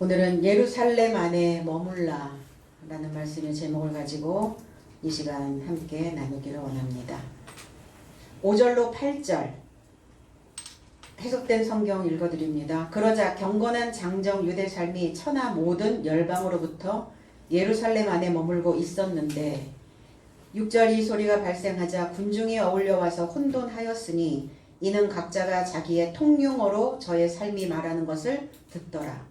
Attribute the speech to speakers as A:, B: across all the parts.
A: 오늘은 예루살렘 안에 머물라 라는 말씀의 제목을 가지고 이 시간 함께 나누기를 원합니다. 5절로 8절 해석된 성경 읽어드립니다. 그러자 경건한 장정 유대 삶이 천하 모든 열방으로부터 예루살렘 안에 머물고 있었는데 6절 이 소리가 발생하자 군중이 어울려와서 혼돈하였으니 이는 각자가 자기의 통용어로 저의 삶이 말하는 것을 듣더라.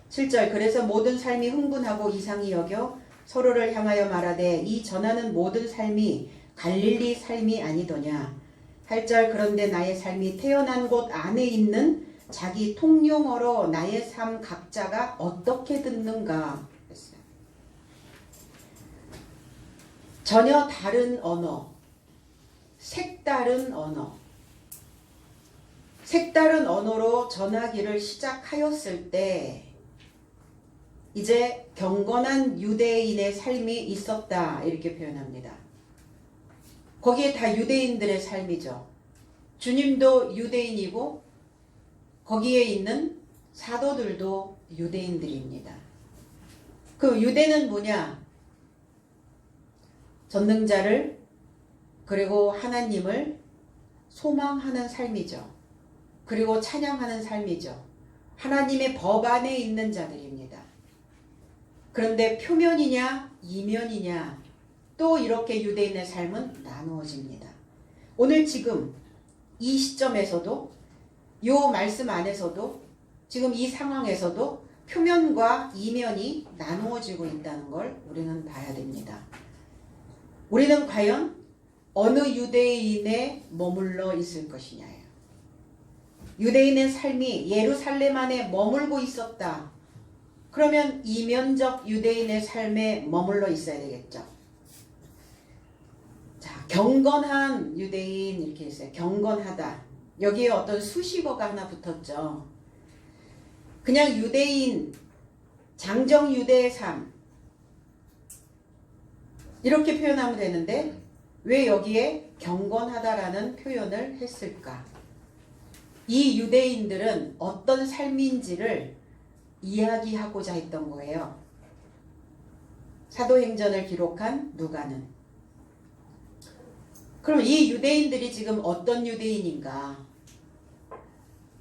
A: 7절 그래서 모든 삶이 흥분하고 이상히 여겨 서로를 향하여 말하되 이 전하는 모든 삶이 갈릴리 삶이 아니더냐. 8절 그런데 나의 삶이 태어난 곳 안에 있는 자기 통용어로 나의 삶 각자가 어떻게 듣는가 했어요. 전혀 다른 언어, 색다른 언어, 색다른 언어로 전하기를 시작하였을 때 이제 경건한 유대인의 삶이 있었다 이렇게 표현합니다. 거기에 다 유대인들의 삶이죠. 주님도 유대인이고 거기에 있는 사도들도 유대인들입니다. 그 유대는 뭐냐? 전능자를 그리고 하나님을 소망하는 삶이죠. 그리고 찬양하는 삶이죠. 하나님의 법 안에 있는 자들입니다. 그런데 표면이냐 이면이냐 또 이렇게 유대인의 삶은 나누어집니다. 오늘 지금 이 시점에서도 이 말씀 안에서도 지금 이 상황에서도 표면과 이면이 나누어지고 있다는 걸 우리는 봐야 됩니다. 우리는 과연 어느 유대인에 머물러 있을 것이냐예요. 유대인의 삶이 예루살렘 안에 머물고 있었다. 그러면 이면적 유대인의 삶에 머물러 있어야 되겠죠. 자, 경건한 유대인 이렇게 있어요. 경건하다. 여기에 어떤 수식어가 하나 붙었죠. 그냥 유대인, 장정 유대의 삶 이렇게 표현하면 되는데 왜 여기에 경건하다라는 표현을 했을까? 이 유대인들은 어떤 삶인지를 이야기하고자 했던 거예요. 사도행전을 기록한 누가는. 그럼 이 유대인들이 지금 어떤 유대인인가?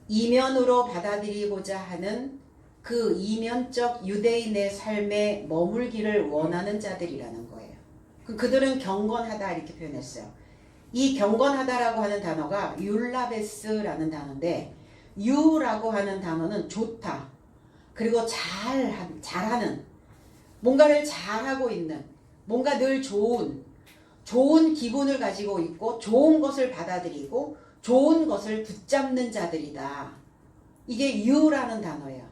A: 이면으로 받아들이고자 하는 그 이면적 유대인의 삶에 머물기를 원하는 자들이라는 거예요. 그들은 경건하다 이렇게 표현했어요. 이 경건하다라고 하는 단어가 율라베스라는 단어인데 유라고 하는 단어는 좋다. 그리고 잘하는, 뭔가를 잘하고 있는, 뭔가 늘 좋은 기분을 가지고 있고 좋은 것을 받아들이고 좋은 것을 붙잡는 자들이다. 이게 유라는 단어예요.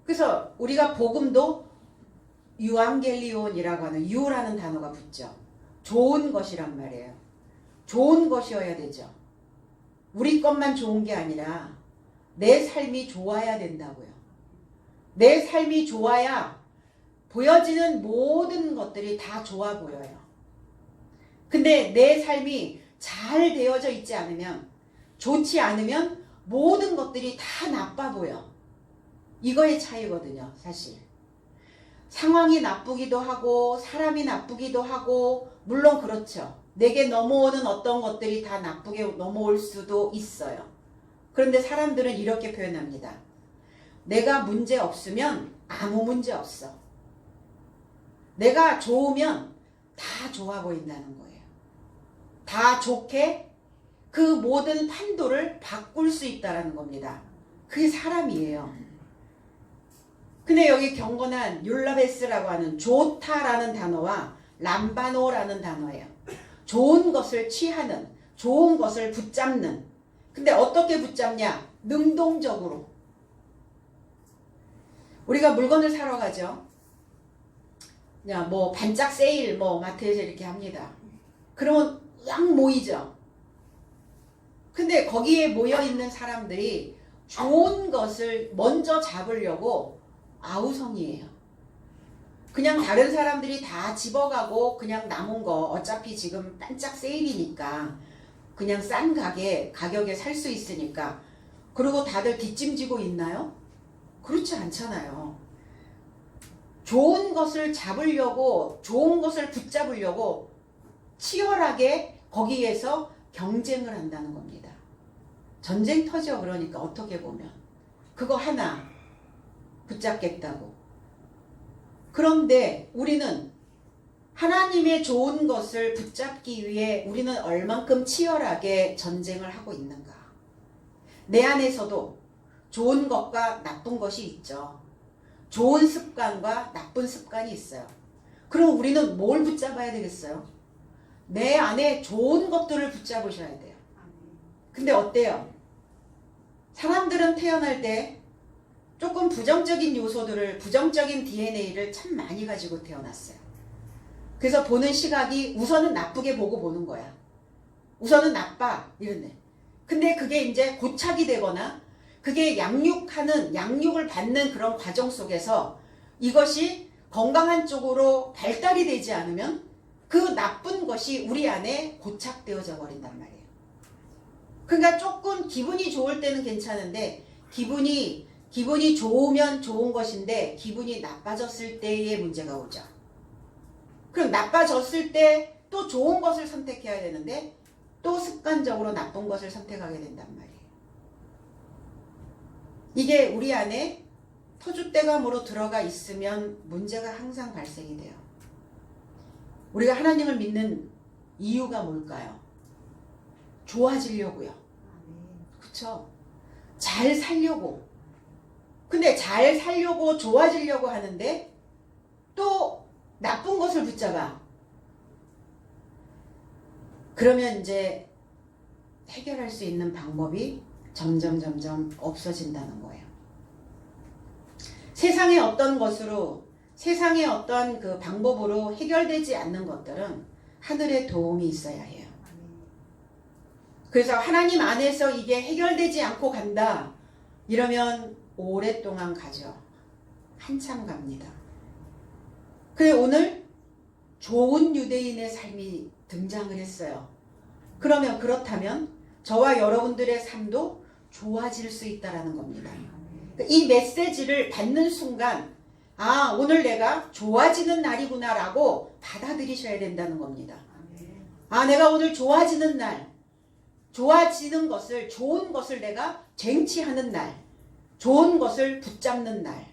A: 그래서 우리가 복음도 유앙겔리온이라고 하는 유라는 단어가 붙죠. 좋은 것이란 말이에요. 좋은 것이어야 되죠. 우리 것만 좋은 게 아니라 내 삶이 좋아야 된다고요. 내 삶이 좋아야 보여지는 모든 것들이 다 좋아 보여요. 근데 내 삶이 잘 되어져 있지 않으면, 좋지 않으면 모든 것들이 다 나빠 보여. 이거의 차이거든요, 사실. 상황이 나쁘기도 하고 사람이 나쁘기도 하고 물론 그렇죠. 내게 넘어오는 어떤 것들이 다 나쁘게 넘어올 수도 있어요. 그런데 사람들은 이렇게 표현합니다. 내가 문제 없으면 아무 문제 없어. 내가 좋으면 다 좋아 보인다는 거예요. 다 좋게 그 모든 판도를 바꿀 수 있다는 겁니다. 그게 사람이에요. 근데 여기 경건한 율라베스라고 하는 좋다라는 단어와 람바노라는 단어예요. 좋은 것을 취하는, 좋은 것을 붙잡는. 근데 어떻게 붙잡냐? 능동적으로. 우리가 물건을 사러 가죠. 그냥 뭐 반짝 세일 뭐 마트에서 이렇게 합니다. 그러면 막 모이죠. 근데 거기에 모여 있는 사람들이 좋은 것을 먼저 잡으려고 아우성이에요. 그냥 다른 사람들이 다 집어가고 그냥 남은 거 어차피 지금 반짝 세일이니까 그냥 싼 가격에 살 수 있으니까 그리고 다들 뒷짐지고 있나요? 그렇지 않잖아요. 좋은 것을 잡으려고, 좋은 것을 붙잡으려고 치열하게 거기에서 경쟁을 한다는 겁니다. 전쟁터죠. 그러니까 어떻게 보면 그거 하나 붙잡겠다고. 그런데 우리는 하나님의 좋은 것을 붙잡기 위해 우리는 얼만큼 치열하게 전쟁을 하고 있는가. 내 안에서도 좋은 것과 나쁜 것이 있죠. 좋은 습관과 나쁜 습관이 있어요. 그럼 우리는 뭘 붙잡아야 되겠어요? 내 안에 좋은 것들을 붙잡으셔야 돼요. 근데 어때요? 사람들은 태어날 때 조금 부정적인 요소들을, 부정적인 DNA를 참 많이 가지고 태어났어요. 그래서 보는 시각이 우선은 나쁘게 보고 보는 거야. 우선은 나빠 이런데. 근데 그게 이제 고착이 되거나 그게 양육을 받는 그런 과정 속에서 이것이 건강한 쪽으로 발달이 되지 않으면 그 나쁜 것이 우리 안에 고착되어져 버린단 말이에요. 그러니까 조금 기분이 좋을 때는 괜찮은데 기분이 좋으면 좋은 것인데 기분이 나빠졌을 때의 문제가 오죠. 그럼 나빠졌을 때 또 좋은 것을 선택해야 되는데 또 습관적으로 나쁜 것을 선택하게 된단 말이에요. 이게 우리 안에 터줏대감으로 들어가 있으면 문제가 항상 발생이 돼요. 우리가 하나님을 믿는 이유가 뭘까요? 좋아지려고요. 그쵸? 잘 살려고. 근데 잘 살려고 좋아지려고 하는데 또 나쁜 것을 붙잡아. 그러면 이제 해결할 수 있는 방법이 점점 없어진다는 거예요. 세상의 어떤 것으로, 세상의 어떤 그 방법으로 해결되지 않는 것들은 하늘의 도움이 있어야 해요. 그래서 하나님 안에서 이게 해결되지 않고 간다. 이러면 오랫동안 가죠. 한참 갑니다. 그래 오늘 좋은 유대인의 삶이 등장을 했어요. 그러면 그렇다면 저와 여러분들의 삶도 좋아질 수 있다라는 겁니다. 이 메시지를 받는 순간 아 오늘 내가 좋아지는 날이구나 라고 받아들이셔야 된다는 겁니다. 아 내가 오늘 좋아지는 날, 좋아지는 것을, 좋은 것을 내가 쟁취하는 날, 좋은 것을 붙잡는 날.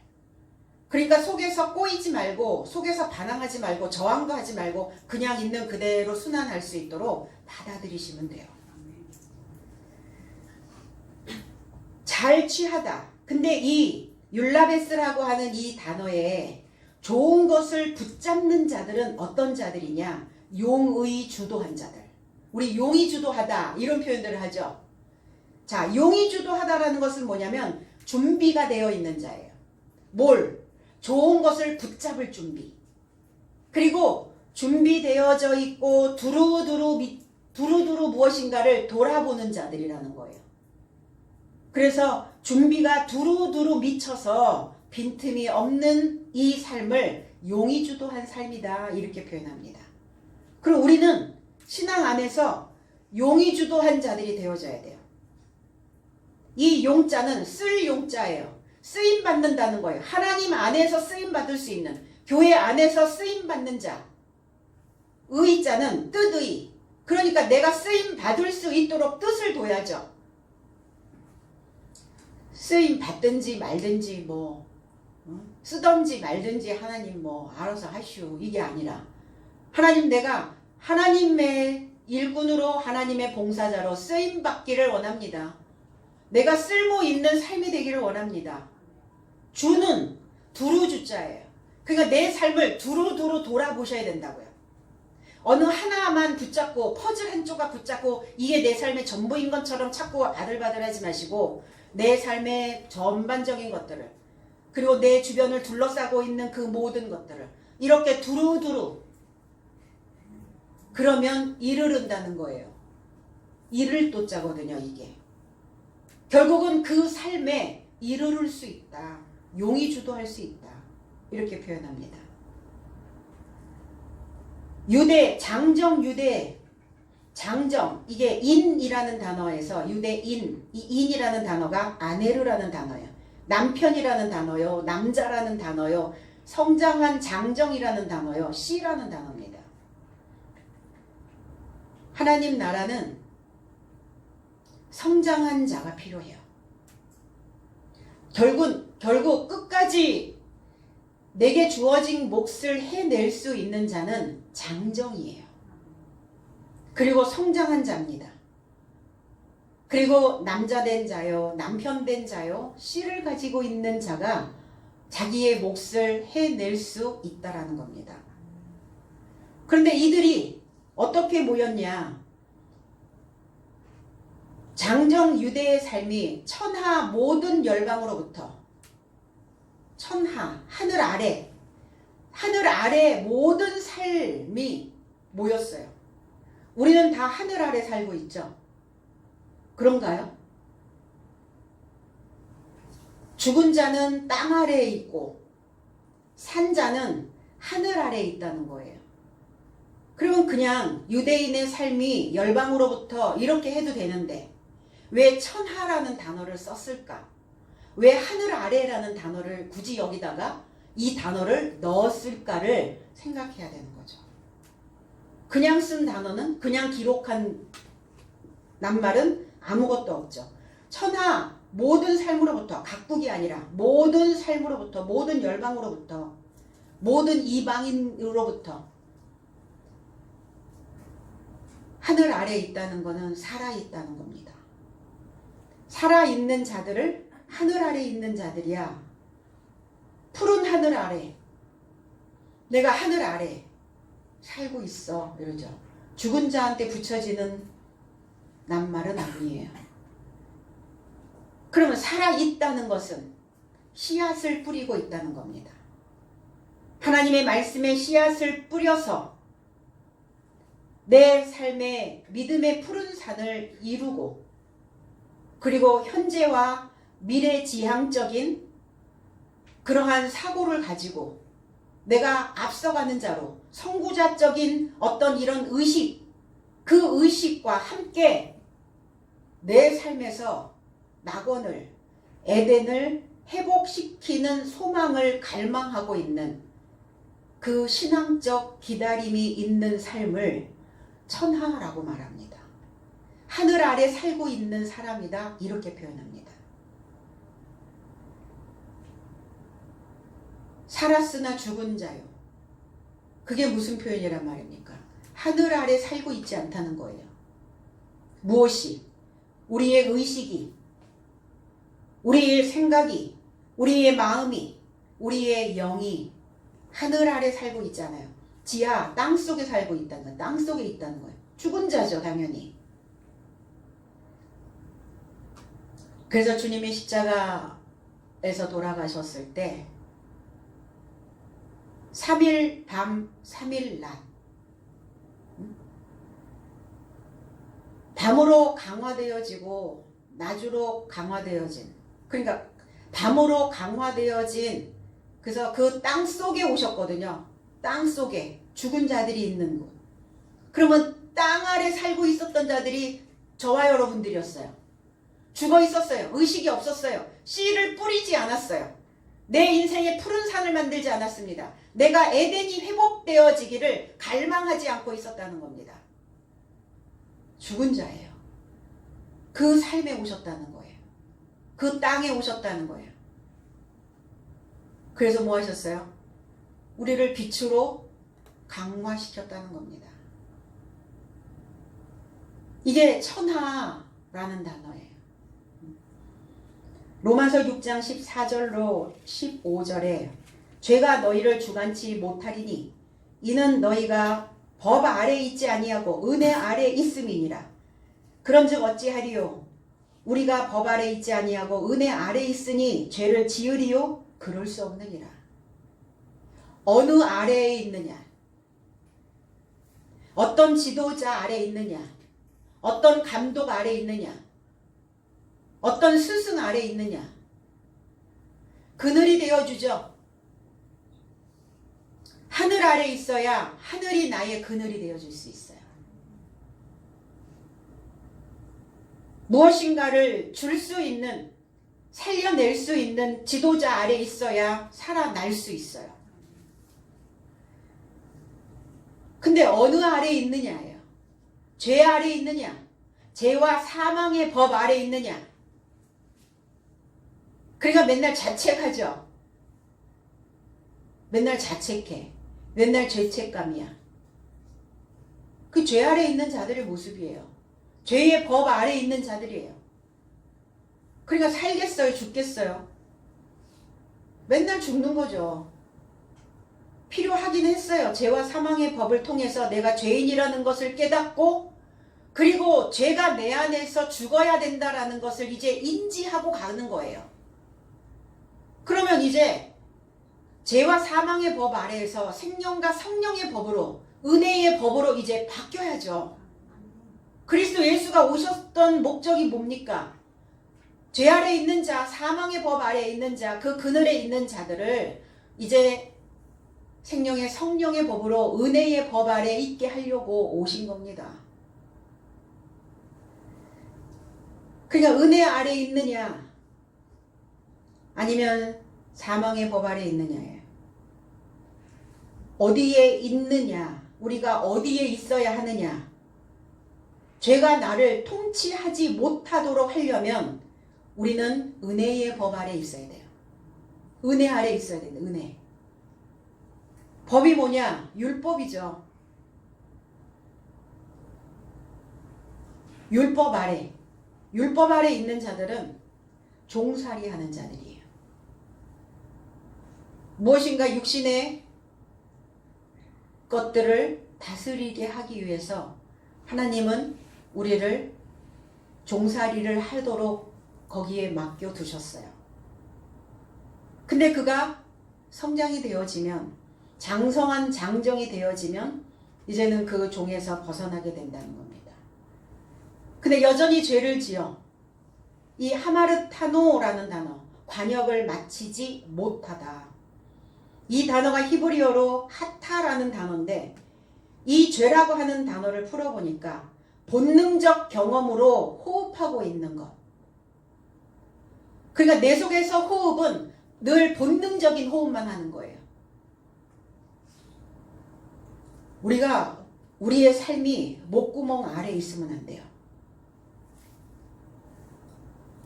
A: 그러니까 속에서 꼬이지 말고, 속에서 반항하지 말고, 저항도 하지 말고 그냥 있는 그대로 순환할 수 있도록 받아들이시면 돼요. 잘 취하다. 근데 이 율라베스라고 하는 이 단어에 좋은 것을 붙잡는 자들은 어떤 자들이냐? 용의 주도한 자들. 우리 용이 주도하다 이런 표현들을 하죠. 자, 용이 주도하다라는 것은 뭐냐면 준비가 되어 있는 자예요. 뭘? 좋은 것을 붙잡을 준비. 그리고 준비되어져 있고 두루두루 무엇인가를 돌아보는 자들이라는 거예요. 그래서 준비가 두루두루 미쳐서 빈틈이 없는 이 삶을 용이 주도한 삶이다 이렇게 표현합니다. 그럼 우리는 신앙 안에서 용이 주도한 자들이 되어져야 돼요. 이 용자는 쓸 용자예요. 쓰임 받는다는 거예요. 하나님 안에서 쓰임 받을 수 있는, 교회 안에서 쓰임 받는 자. 의자는 뜻의. 그러니까 내가 쓰임 받을 수 있도록 뜻을 둬야죠. 쓰임 받든지 말든지 뭐 쓰든지 말든지 하나님 뭐 알아서 하시오 이게 아니라 하나님 내가 하나님의 일꾼으로 하나님의 봉사자로 쓰임 받기를 원합니다. 내가 쓸모 있는 삶이 되기를 원합니다. 주는 두루주자예요. 그러니까 내 삶을 두루두루 돌아보셔야 된다고요. 어느 하나만 붙잡고 퍼즐 한 조각 붙잡고 이게 내 삶의 전부인 것처럼 자꾸 아들바들하지 마시고 내 삶의 전반적인 것들을 그리고 내 주변을 둘러싸고 있는 그 모든 것들을 이렇게 두루두루 그러면 이르른다는 거예요. 이를 또자거든요 이게. 결국은 그 삶에 이르를 수 있다. 용이 주도할 수 있다. 이렇게 표현합니다. 유대, 장정 유대, 장정 이게 인이라는 단어에서 유대인, 이 인이라는 단어가 아네르라는 단어예요. 남편이라는 단어요. 남자라는 단어요. 성장한 장정이라는 단어요. 씨라는 단어입니다. 하나님 나라는 성장한 자가 필요해요. 결국 끝까지 내게 주어진 몫을 해낼 수 있는 자는 장정이에요. 그리고 성장한 자입니다. 그리고 남자 된 자요, 남편 된 자요, 씨를 가지고 있는 자가 자기의 몫을 해낼 수 있다라는 겁니다. 그런데 이들이 어떻게 모였냐? 장정 유대의 삶이 천하 모든 열방으로부터 천하, 하늘 아래 모든 삶이 모였어요. 우리는 다 하늘 아래 살고 있죠. 그런가요? 죽은 자는 땅 아래에 있고 산자는 하늘 아래에 있다는 거예요. 그러면 그냥 유대인의 삶이 열방으로부터 이렇게 해도 되는데 왜 천하라는 단어를 썼을까? 왜 하늘 아래라는 단어를 굳이 여기다가 이 단어를 넣었을까를 생각해야 되는 거죠. 그냥 쓴 단어는, 그냥 기록한 낱말은 아무것도 없죠. 천하 모든 삶으로부터, 각국이 아니라 모든 삶으로부터, 모든 열방으로부터, 모든 이방인으로부터 하늘 아래에 있다는 것은 살아있다는 겁니다. 살아있는 자들을 하늘 아래에 있는 자들이야. 푸른 하늘 아래, 내가 하늘 아래 살고 있어 이러죠. 죽은 자한테 붙여지는 낱말은 아니에요. 그러면 살아있다는 것은 씨앗을 뿌리고 있다는 겁니다. 하나님의 말씀에 씨앗을 뿌려서 내 삶의 믿음의 푸른 산을 이루고 그리고 현재와 미래지향적인 그러한 사고를 가지고 내가 앞서가는 자로 선구자적인 어떤 이런 의식, 그 의식과 함께 내 삶에서 낙원을, 에덴을 회복시키는 소망을 갈망하고 있는 그 신앙적 기다림이 있는 삶을 천하라고 말합니다. 하늘 아래 살고 있는 사람이다 이렇게 표현합니다. 살았으나 죽은 자요. 그게 무슨 표현이란 말입니까? 하늘 아래 살고 있지 않다는 거예요. 무엇이? 우리의 의식이, 우리의 생각이, 우리의 마음이, 우리의 영이 하늘 아래 살고 있잖아요. 지하, 땅 속에 살고 있다는 거예요. 땅 속에 있다는 거예요. 죽은 자죠, 당연히. 그래서 주님이 십자가에서 돌아가셨을 때 3일 밤 3일 낮 밤으로 강화되어지고 낮으로 강화되어진, 그러니까 밤으로 강화되어진, 그래서 그 땅 속에 오셨거든요. 땅 속에 죽은 자들이 있는 곳. 그러면 땅 아래 살고 있었던 자들이 저와 여러분들이었어요. 죽어 있었어요. 의식이 없었어요. 씨를 뿌리지 않았어요. 내 인생에 푸른 산을 만들지 않았습니다. 내가 에덴이 회복되어지기를 갈망하지 않고 있었다는 겁니다. 죽은 자예요. 그 삶에 오셨다는 거예요. 그 땅에 오셨다는 거예요. 그래서 뭐 하셨어요? 우리를 빛으로 강화시켰다는 겁니다. 이게 천하라는 단어예요. 로마서 6장 14절로 15절에 죄가 너희를 주관치 못하리니 이는 너희가 법 아래 있지 아니하고 은혜 아래 있음이니라. 그런즉 어찌하리요? 우리가 법 아래 있지 아니하고 은혜 아래 있으니 죄를 지으리요? 그럴 수 없느니라. 어느 아래에 있느냐? 어떤 지도자 아래 있느냐? 어떤 감독 아래 있느냐? 어떤 스승 아래 있느냐? 그늘이 되어주죠. 하늘 아래 있어야 하늘이 나의 그늘이 되어줄 수 있어요. 무엇인가를 줄 수 있는, 살려낼 수 있는 지도자 아래 있어야 살아날 수 있어요. 근데 어느 아래에 있느냐예요. 죄 아래에 있느냐? 죄와 사망의 법 아래에 있느냐? 그러니까 맨날 자책하죠. 맨날 자책해. 맨날 죄책감이야. 그 죄 아래에 있는 자들의 모습이에요. 죄의 법 아래에 있는 자들이에요. 그러니까 살겠어요? 죽겠어요? 맨날 죽는 거죠. 필요하긴 했어요. 죄와 사망의 법을 통해서 내가 죄인이라는 것을 깨닫고 그리고 죄가 내 안에서 죽어야 된다라는 것을 이제 인지하고 가는 거예요. 그러면 이제 죄와 사망의 법 아래에서 생명과 성령의 법으로 은혜의 법으로 이제 바뀌어야죠. 그리스도 예수가 오셨던 목적이 뭡니까? 죄 아래 있는 자, 사망의 법 아래에 있는 자, 그 그늘에 있는 자들을 이제 생명의 성령의 법으로 은혜의 법 아래에 있게 하려고 오신 겁니다. 그러니까 은혜 아래에 있느냐 아니면 사망의 법 아래에 있느냐예요. 어디에 있느냐, 우리가 어디에 있어야 하느냐. 죄가 나를 통치하지 못하도록 하려면 우리는 은혜의 법 아래에 있어야 돼요. 은혜 아래에 있어야 돼요. 은혜. 법이 뭐냐? 율법이죠. 율법 아래. 율법 아래 있는 자들은 종살이 하는 자들이에요. 무엇인가 육신의 것들을 다스리게 하기 위해서 하나님은 우리를 종살이를 하도록 거기에 맡겨두셨어요. 근데 그가 성장이 되어지면, 장성한 장정이 되어지면 이제는 그 종에서 벗어나게 된다는 겁니다. 근데 여전히 죄를 지어 이 하마르타노라는 단어, 관역을 마치지 못하다. 이 단어가 히브리어로 하타라는 단어인데 이 죄라고 하는 단어를 풀어보니까 본능적 경험으로 호흡하고 있는 것. 그러니까 내 속에서 호흡은 늘 본능적인 호흡만 하는 거예요. 우리가 우리의 삶이 목구멍 아래에 있으면 안 돼요.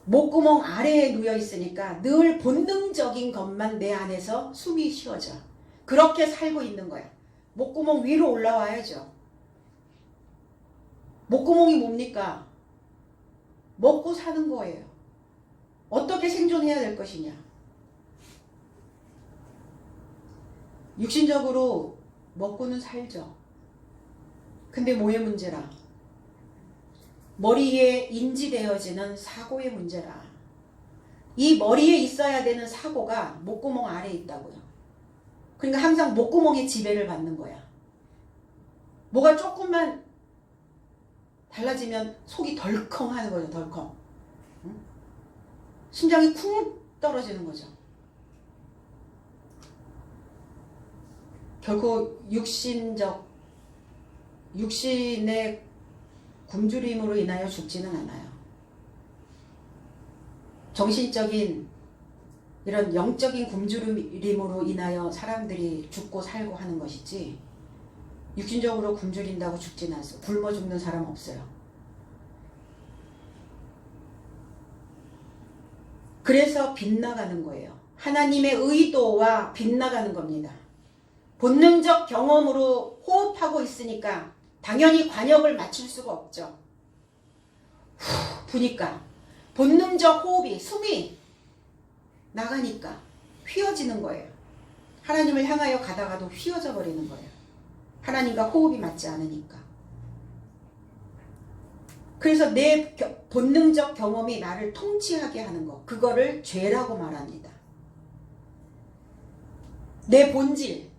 A: 목구멍 아래에 누워 있으니까 늘 본능적인 것만 내 안에서 숨이 쉬어져. 그렇게 살고 있는 거야. 목구멍 위로 올라와야죠. 목구멍이 뭡니까? 먹고 사는 거예요. 어떻게 생존해야 될 것이냐. 육신적으로 먹고는 살죠. 근데 뭐의 문제라? 머리에 인지되어지는 사고의 문제라. 이 머리에 있어야 되는 사고가 목구멍 아래에 있다고요. 그러니까 항상 목구멍에 지배를 받는 거야. 뭐가 조금만 달라지면 속이 덜컹 하는 거죠. 덜컹. 응? 심장이 쿵 떨어지는 거죠. 결코 육신의 굶주림으로 인하여 죽지는 않아요. 정신적인 이런 영적인 굶주림으로 인하여 사람들이 죽고 살고 하는 것이지 육신적으로 굶주린다고 죽지는 않아요. 굶어 죽는 사람 없어요. 그래서 빗나가는 거예요. 하나님의 의도와 빗나가는 겁니다. 본능적 경험으로 호흡하고 있으니까 당연히 관역을 맞출 수가 없죠. 후 부니까 본능적 호흡이, 숨이 나가니까 휘어지는 거예요. 하나님을 향하여 가다가도 휘어져 버리는 거예요. 하나님과 호흡이 맞지 않으니까. 그래서 내 본능적 경험이 나를 통치하게 하는 거, 그거를 죄라고 말합니다. 내 본질,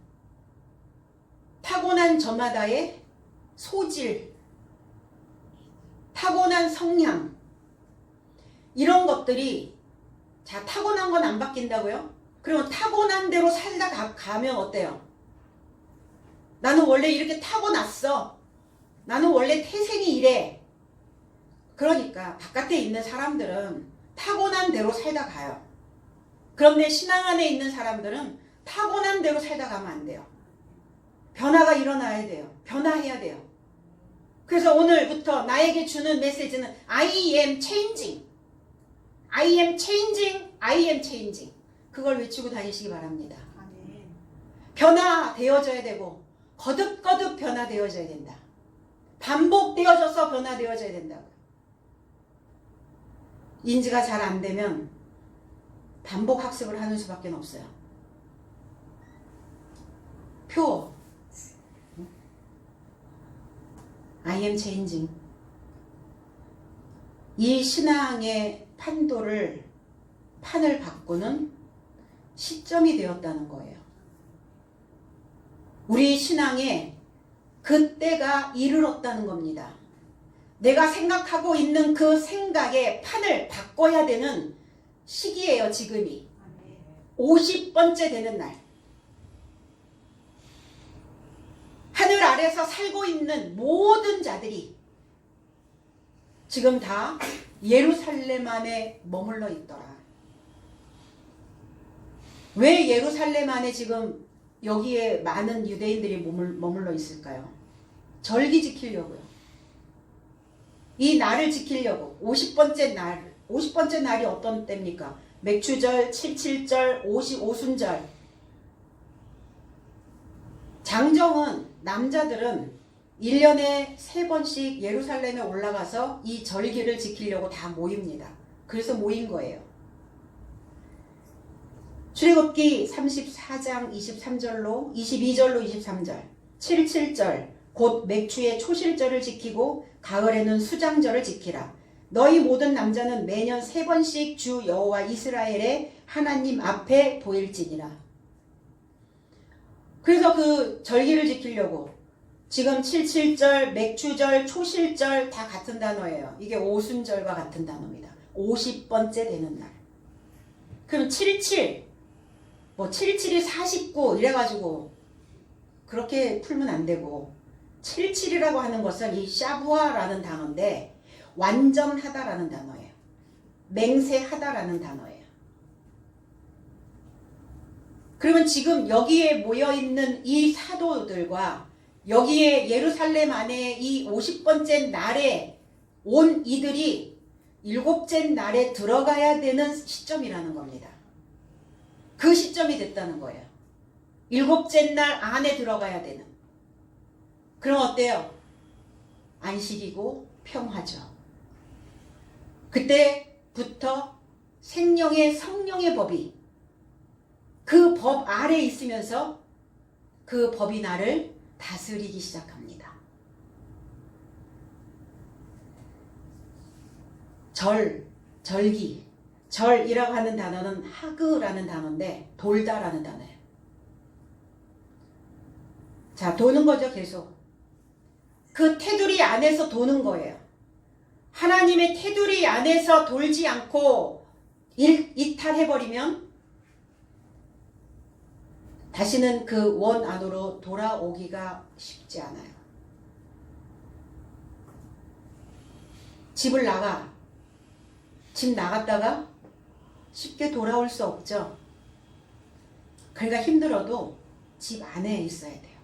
A: 타고난 저마다의 소질, 타고난 성향, 이런 것들이, 자, 타고난 건 안 바뀐다고요? 그러면 타고난 대로 살다 가면 어때요? 나는 원래 이렇게 타고났어. 나는 원래 태생이 이래. 그러니까 바깥에 있는 사람들은 타고난 대로 살다 가요. 그런데 신앙 안에 있는 사람들은 타고난 대로 살다 가면 안 돼요. 변화가 일어나야 돼요. 변화해야 돼요. 그래서 오늘부터 나에게 주는 메시지는 I am changing. I am changing. I am changing. 그걸 외치고 다니시기 바랍니다. 변화되어져야 되고 거듭거듭 변화되어져야 된다. 반복되어져서 변화되어져야 된다고요. 인지가 잘 안 되면 반복 학습을 하는 수밖에 없어요. 표 I am changing. 이 신앙의 판을 바꾸는 시점이 되었다는 거예요. 우리 신앙에 그때가 이르렀다는 겁니다. 내가 생각하고 있는 그 생각의 판을 바꿔야 되는 시기예요. 지금이 50번째 되는 날. 하늘 아래서 살고 있는 모든 자들이 지금 다 예루살렘 안에 머물러 있더라. 왜 예루살렘 안에 지금 여기에 많은 유대인들이 머물러 있을까요? 절기 지키려고요. 이 날을 지키려고. 50번째 날이 어떤 때입니까? 맥추절, 77절, 오순절. 장정은 남자들은 1년에 3번씩 예루살렘에 올라가서 이 절기를 지키려고 다 모입니다. 그래서 모인 거예요. 출애굽기 34장 23절로 22절로 23절 77절 곧 맥추의 초실절을 지키고 가을에는 수장절을 지키라. 너희 모든 남자는 매년 3번씩 주 여호와 이스라엘의 하나님 앞에 보일지니라. 그래서 그 절기를 지키려고 지금 77절, 맥추절, 초실절 다 같은 단어예요. 이게 오순절과 같은 단어입니다. 50번째 되는 날. 그럼 77, 77이 49 이래가지고 그렇게 풀면 안 되고 77이라고 하는 것은 이 샤부아라는 단어인데 완전하다라는 단어예요. 맹세하다라는 단어예요. 그러면 지금 여기에 모여있는 이 사도들과 여기에 예루살렘 안에 이 50번째 날에 온 이들이 7째 날에 들어가야 되는 시점이라는 겁니다. 그 시점이 됐다는 거예요. 7째 날 안에 들어가야 되는. 그럼 어때요? 안식이고 평화죠. 그때부터 생명의 성령의 법이 그 법 아래 있으면서 그 법이 나를 다스리기 시작합니다. 절기. 절이라고 하는 단어는 하그라는 단어인데 돌다라는 단어예요. 자, 도는 거죠, 계속. 그 테두리 안에서 도는 거예요. 하나님의 테두리 안에서 돌지 않고 이탈해버리면 다시는 그 원 안으로 돌아오기가 쉽지 않아요. 집 나갔다가 쉽게 돌아올 수 없죠. 그러니까 힘들어도 집 안에 있어야 돼요.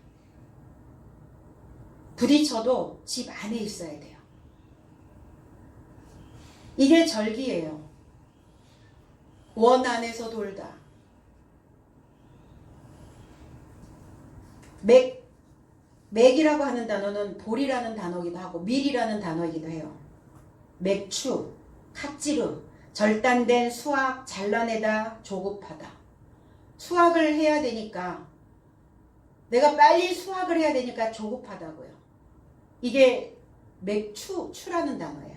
A: 부딪혀도 집 안에 있어야 돼요. 이게 절기예요. 원 안에서 돌다. 맥이라고 하는 단어는 돌이라는 단어이기도 하고 밀이라는 단어이기도 해요. 맥추, 갓지르, 절단된 수확, 잘라내다, 조급하다. 수확을 해야 되니까 내가 빨리 수확을 해야 되니까 조급하다고요. 이게 추라는 단어예요.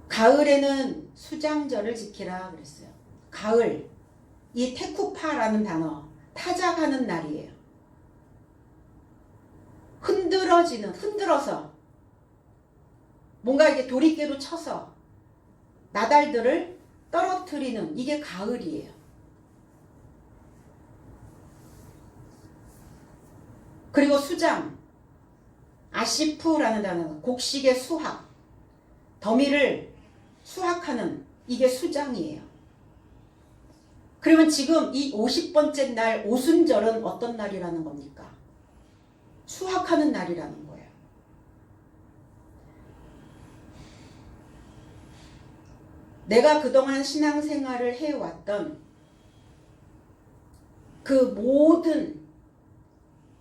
A: 가을에는 수장절을 지키라 그랬어요. 가을, 이 테쿠파라는 단어, 타작하는 날이에요. 흔들어서 뭔가 이렇게 도리깨로 쳐서 나달들을 떨어뜨리는 이게 가을이에요. 그리고 수장, 아시프라는 단어가 곡식의 수확, 더미를 수확하는 이게 수장이에요. 그러면 지금 이 50번째 날 오순절은 어떤 날이라는 겁니까? 수확하는 날이라는 거예요. 내가 그동안 신앙생활을 해왔던 그 모든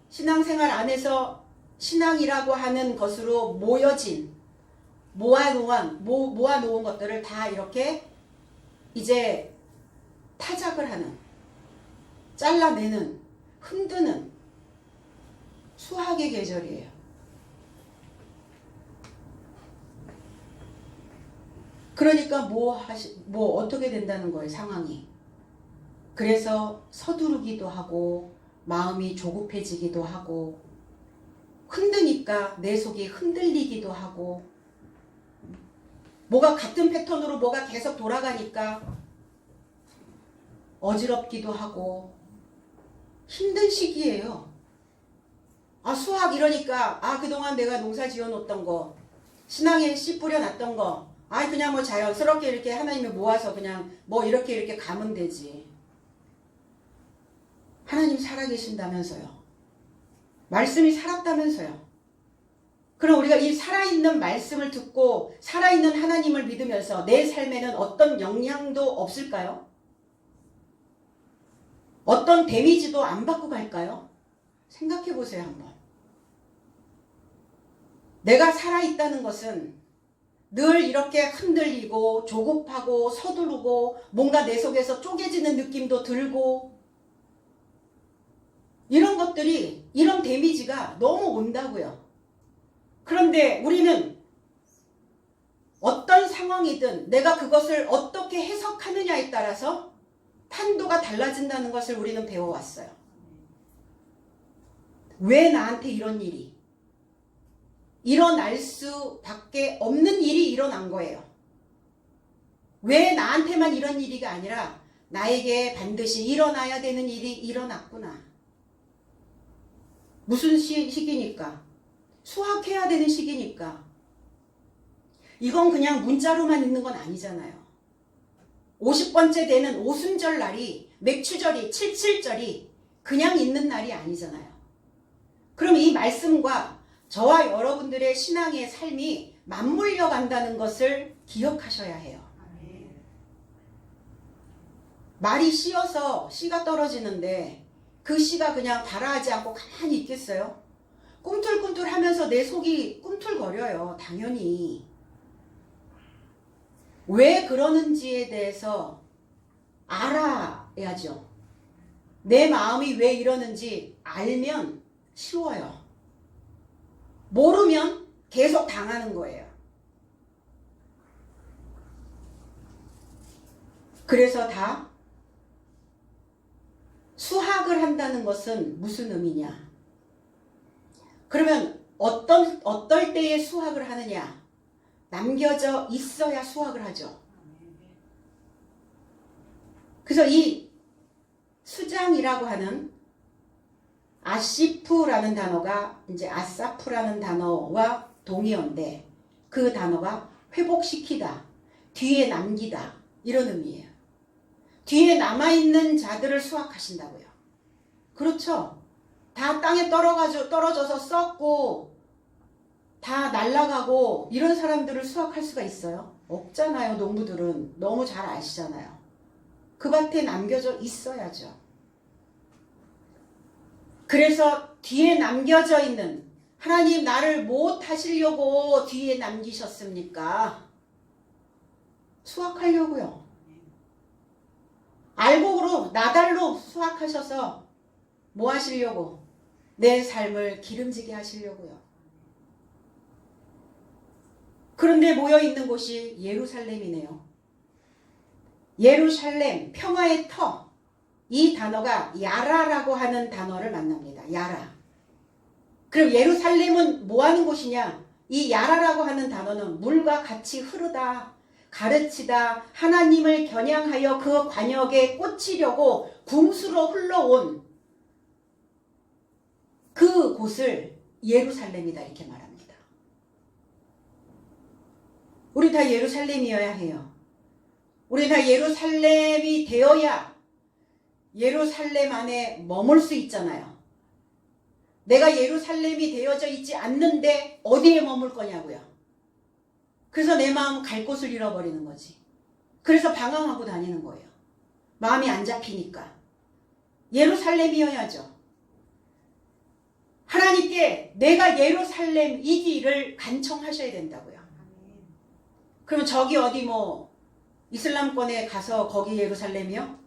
A: 신앙생활 안에서 신앙이라고 하는 것으로 모여진 모아놓은 것들을 다 이렇게 이제 타작을 하는, 잘라내는, 흔드는 수학의 계절이에요. 그러니까 뭐 어떻게 된다는 거예요, 상황이. 그래서 서두르기도 하고 마음이 조급해지기도 하고 흔드니까 내 속이 흔들리기도 하고 뭐가 같은 패턴으로 뭐가 계속 돌아가니까 어지럽기도 하고 힘든 시기예요. 수학 이러니까 그동안 내가 농사 지어놓던 거, 신앙에 씨 뿌려놨던 거, 그냥 뭐 자연스럽게 이렇게 하나님이 모아서 그냥 뭐 이렇게 가면 되지. 하나님 살아계신다면서요. 말씀이 살았다면서요. 그럼 우리가 이 살아있는 말씀을 듣고 살아있는 하나님을 믿으면서 내 삶에는 어떤 영향도 없을까요? 어떤 데미지도 안 받고 갈까요? 생각해 보세요, 한번. 내가 살아있다는 것은 늘 이렇게 흔들리고 조급하고 서두르고 뭔가 내 속에서 쪼개지는 느낌도 들고 이런 것들이, 이런 데미지가 너무 온다고요. 그런데 우리는 어떤 상황이든 내가 그것을 어떻게 해석하느냐에 따라서 판도가 달라진다는 것을 우리는 배워왔어요. 왜 나한테 이런 일이 일어날 수밖에 없는 일이 일어난 거예요. 왜 나한테만 이런 일이 아니라 나에게 반드시 일어나야 되는 일이 일어났구나. 무슨 시기니까? 수학해야 되는 시기니까. 이건 그냥 문자로만 있는 건 아니잖아요. 50번째 되는 오순절 날이, 맥추절이, 칠칠절이 그냥 있는 날이 아니잖아요. 그럼 이 말씀과 저와 여러분들의 신앙의 삶이 맞물려 간다는 것을 기억하셔야 해요. 말이 씌어서 씨가 떨어지는데 그 씨가 그냥 발아하지 않고 가만히 있겠어요? 꿈틀꿈틀 하면서 내 속이 꿈틀거려요. 당연히. 왜 그러는지에 대해서 알아야죠. 내 마음이 왜 이러는지 알면 쉬워요. 모르면 계속 당하는 거예요. 그래서 다 수학을 한다는 것은 무슨 의미냐? 그러면 어떨 때에 수학을 하느냐? 남겨져 있어야 수학을 하죠. 그래서 이 수장이라고 하는 아시프라는 단어가 이제 아사프라는 단어와 동의어인데 그 단어가 회복시키다, 뒤에 남기다 이런 의미예요. 뒤에 남아있는 자들을 수확하신다고요. 그렇죠? 다 땅에 떨어져서 썩고 다 날아가고 이런 사람들을 수확할 수가 있어요? 없잖아요. 농부들은 너무 잘 아시잖아요. 그 밭에 남겨져 있어야죠. 그래서 뒤에 남겨져 있는, 하나님 나를 못 하시려고 뒤에 남기셨습니까? 수확하려고요. 알곡으로 나달로 수확하셔서 뭐 하시려고? 내 삶을 기름지게 하시려고요. 그런데 모여있는 곳이 예루살렘이네요. 예루살렘, 평화의 터. 이 단어가 야라라고 하는 단어를 만납니다. 야라. 그럼 예루살렘은 뭐 하는 곳이냐? 이 야라라고 하는 단어는 물과 같이 흐르다, 가르치다, 하나님을 겨냥하여 그 관역에 꽂히려고 궁수로 흘러온 그 곳을 예루살렘이다 이렇게 말합니다. 우리 다 예루살렘이어야 해요. 우리 다 예루살렘이 되어야 예루살렘 안에 머물 수 있잖아요. 내가 예루살렘이 되어져 있지 않는데 어디에 머물 거냐고요. 그래서 내 마음 갈 곳을 잃어버리는 거지. 그래서 방황하고 다니는 거예요. 마음이 안 잡히니까. 예루살렘이어야죠. 하나님께 내가 예루살렘이기를 간청하셔야 된다고요. 그러면 저기 어디 뭐 이슬람권에 가서 거기 예루살렘이요?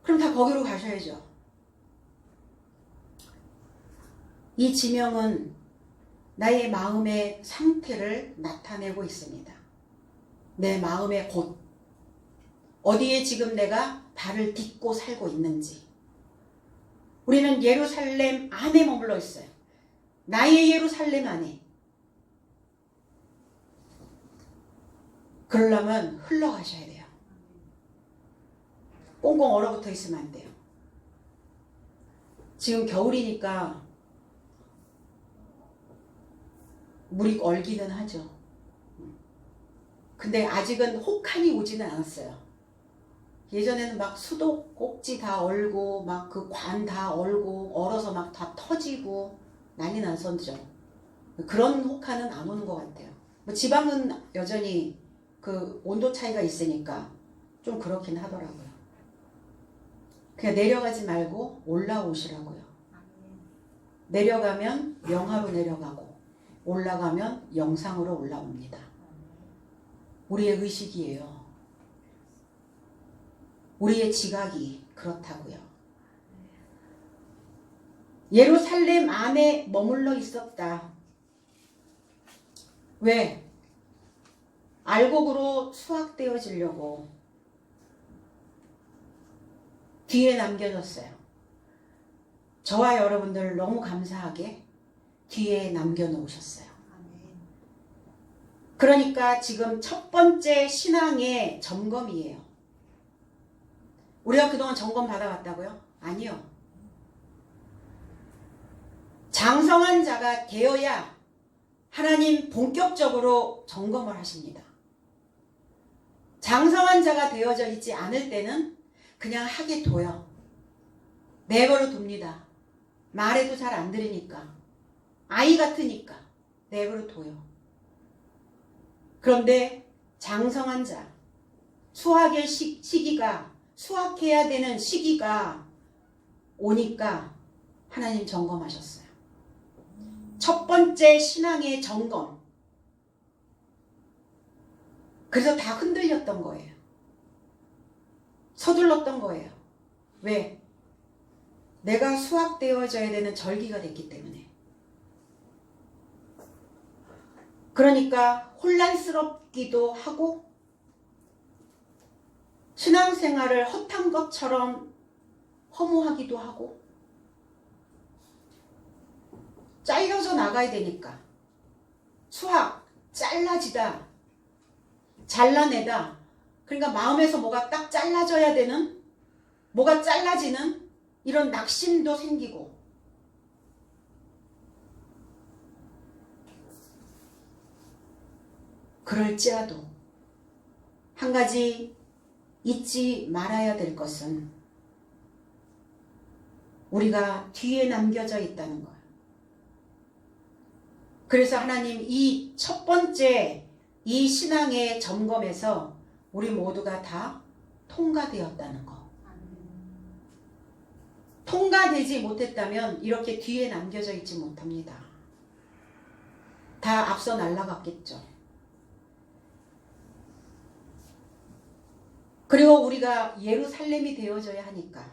A: 그럼 다 거기로 가셔야죠. 이 지명은 나의 마음의 상태를 나타내고 있습니다. 내 마음의 곳, 어디에 지금 내가 발을 딛고 살고 있는지. 우리는 예루살렘 안에 머물러 있어요. 나의 예루살렘 안에. 그러려면 흘러가셔야 돼요. 꽁꽁 얼어붙어 있으면 안 돼요. 지금 겨울이니까 물이 얼기는 하죠. 근데 아직은 혹한이 오지는 않았어요. 예전에는 막 수도 꼭지 다 얼고 막 그 관 다 얼고 얼어서 막 다 터지고 난리 났었죠. 그런 혹한은 안 오는 것 같아요. 뭐 지방은 여전히 그 온도 차이가 있으니까 좀 그렇긴 하더라고요. 그냥 내려가지 말고 올라오시라고요. 내려가면 영하로 내려가고 올라가면 영상으로 올라옵니다. 우리의 의식이에요. 우리의 지각이 그렇다고요. 예루살렘 안에 머물러 있었다. 왜? 알곡으로 수확되어지려고 뒤에 남겨뒀어요. 저와 여러분들 너무 감사하게 뒤에 남겨놓으셨어요. 그러니까 지금 첫 번째 신앙의 점검이에요. 우리가 그동안 점검 받아왔다고요? 아니요. 장성한 자가 되어야 하나님 본격적으로 점검을 하십니다. 장성한 자가 되어져 있지 않을 때는 그냥 하게 둬요. 내버려 둡니다. 말해도 잘 안 들으니까. 아이 같으니까 내버려 둬요. 그런데 장성한 자, 수확의 시기가, 수확해야 되는 시기가 오니까 하나님 점검하셨어요. 첫 번째 신앙의 점검. 그래서 다 흔들렸던 거예요. 서둘렀던 거예요. 왜? 내가 수확되어져야 되는 절기가 됐기 때문에. 그러니까 혼란스럽기도 하고 신앙생활을 헛한 것처럼 허무하기도 하고 잘려져 나가야 되니까 수학, 잘라지다, 잘라내다. 그러니까 마음에서 뭐가 딱 잘라져야 되는, 뭐가 잘라지는 이런 낙심도 생기고 그럴지라도 한 가지 잊지 말아야 될 것은 우리가 뒤에 남겨져 있다는 거예요. 그래서 하나님 이 첫 번째 이 신앙의 점검에서 우리 모두가 다 통과되었다는 거. 통과되지 못했다면 이렇게 뒤에 남겨져 있지 못합니다. 다 앞서 날아갔겠죠. 그리고 우리가 예루살렘이 되어져야 하니까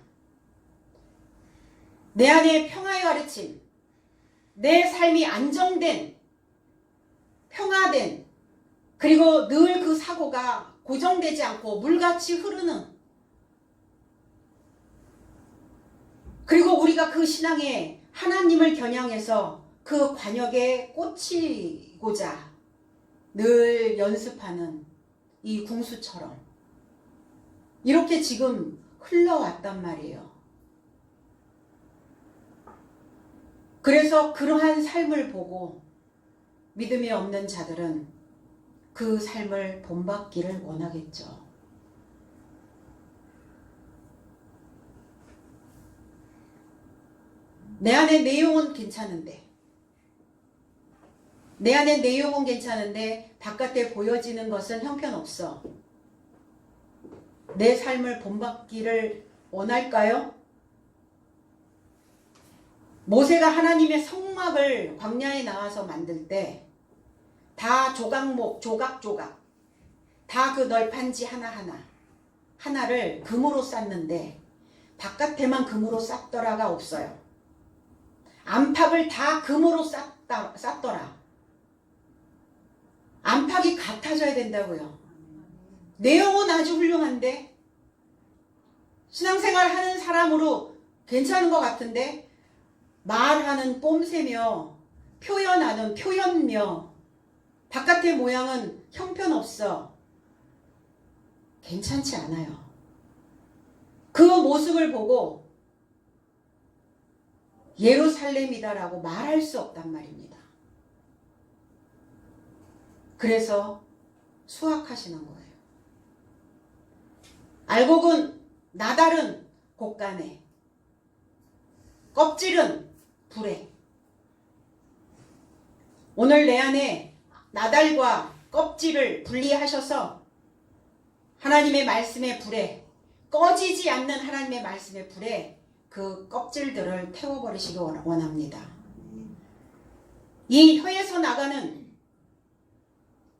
A: 내 안에 평화의 가르침, 내 삶이 안정된, 평화된, 그리고 늘 그 사고가 고정되지 않고 물같이 흐르는, 그리고 우리가 그 신앙에 하나님을 겨냥해서 그 관역에 꽂히고자 늘 연습하는 이 궁수처럼 이렇게 지금 흘러왔단 말이에요. 그래서 그러한 삶을 보고 믿음이 없는 자들은 그 삶을 본받기를 원하겠죠. 내 안의 내용은 괜찮은데, 내 안의 내용은 괜찮은데 바깥에 보여지는 것은 형편없어. 내 삶을 본받기를 원할까요? 모세가 하나님의 성막을 광야에 나와서 만들 때 다 조각목, 조각조각 다 그 널판지 하나하나를 금으로 쌌는데 바깥에만 금으로 쌌더라가 없어요. 안팎을 다 금으로 쌌더라. 안팎이 같아져야 된다고요. 내용은 아주 훌륭한데 신앙생활 하는 사람으로 괜찮은 것 같은데 말하는 뽐새며 표현하는 표현며 바깥의 모양은 형편없어. 괜찮지 않아요. 그 모습을 보고 예루살렘이다라고 말할 수 없단 말입니다. 그래서 수확하시는 거예요. 알곡은 나달은 곡간에, 껍질은 불에. 오늘 내 안에 나달과 껍질을 분리하셔서 하나님의 말씀의 불에, 꺼지지 않는 하나님의 말씀의 불에 그 껍질들을 태워버리시기 원합니다. 이 혀에서 나가는,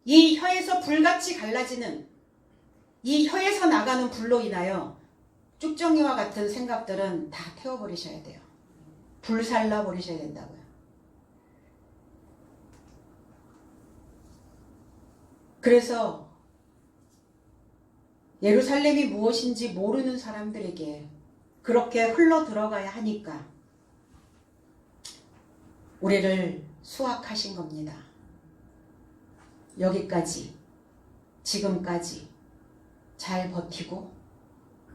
A: 이 혀에서 불같이 갈라지는, 이 혀에서 나가는 불로 인하여 쭉정이와 같은 생각들은 다 태워버리셔야 돼요. 불살라 버리셔야 된다고요. 그래서 예루살렘이 무엇인지 모르는 사람들에게 그렇게 흘러 들어가야 하니까 우리를 수확하신 겁니다. 여기까지, 지금까지 잘 버티고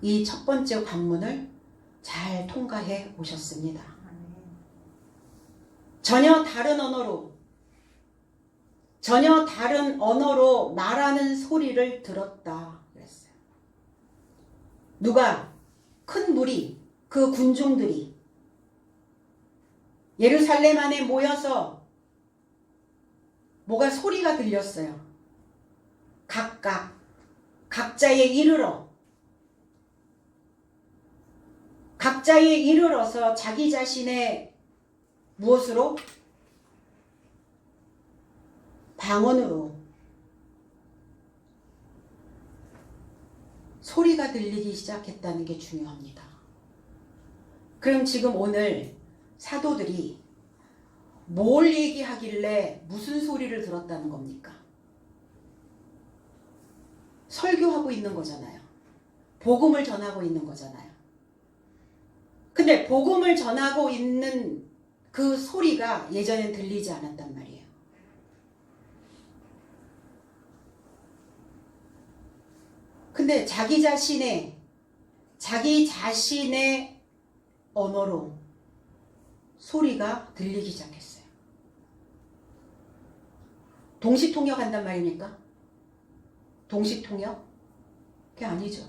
A: 이 첫 번째 관문을 잘 통과해 오셨습니다. 전혀 다른 언어로 말하는 소리를 들었다 그랬어요. 누가? 큰 무리, 그 군중들이 예루살렘 안에 모여서 뭐가 소리가 들렸어요. 각자에 이르러서 자기 자신의 무엇으로? 방언으로 소리가 들리기 시작했다는 게 중요합니다. 그럼 지금 오늘 사도들이 뭘 얘기하길래 무슨 소리를 들었다는 겁니까? 설교하고 있는 거잖아요. 복음을 전하고 있는 거잖아요. 근데 복음을 전하고 있는 그 소리가 예전엔 들리지 않았단 말이에요. 근데 자기 자신의 언어로 소리가 들리기 시작했어요. 동시통역 한단 말입니까? 동시통역? 그게 아니죠.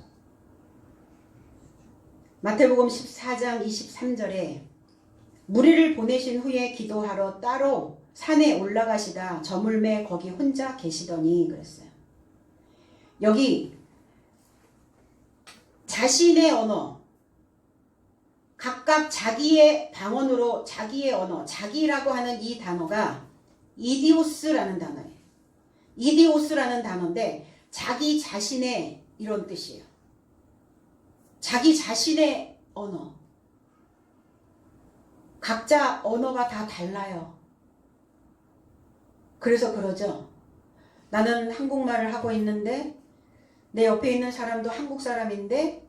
A: 마태복음 14장 23절에 무리를 보내신 후에 기도하러 따로 산에 올라가시다 저물매 거기 혼자 계시더니 그랬어요. 여기 자신의 언어, 각각 자기의 방언으로 자기의 언어, 자기라고 하는 이 단어가 이디오스라는 단어예요. 이디오스라는 단어인데 자기 자신의 이런 뜻이에요. 자기 자신의 언어. 각자 언어가 다 달라요. 그래서 그러죠. 나는 한국말을 하고 있는데 내 옆에 있는 사람도 한국 사람인데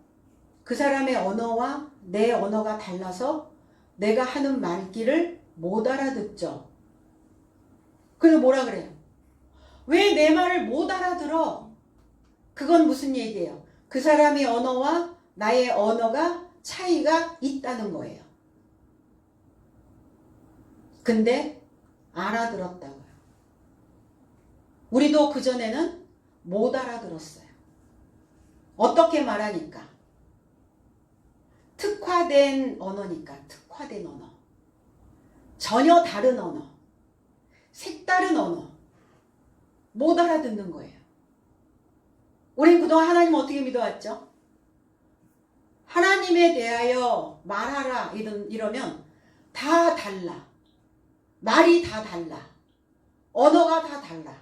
A: 그 사람의 언어와 내 언어가 달라서 내가 하는 말귀를 못 알아듣죠. 그래서 뭐라 그래요? 왜 내 말을 못 알아들어? 그건 무슨 얘기예요? 그 사람의 언어와 나의 언어가 차이가 있다는 거예요. 근데 알아들었다고요. 우리도 그전에는 못 알아들었어요. 어떻게 말하니까? 특화된 언어니까, 특화된 언어. 전혀 다른 언어, 색다른 언어, 못 알아듣는 거예요. 우린 그동안 하나님 어떻게 믿어왔죠? 하나님에 대하여 말하라 이러면 다 달라. 말이 다 달라. 언어가 다 달라.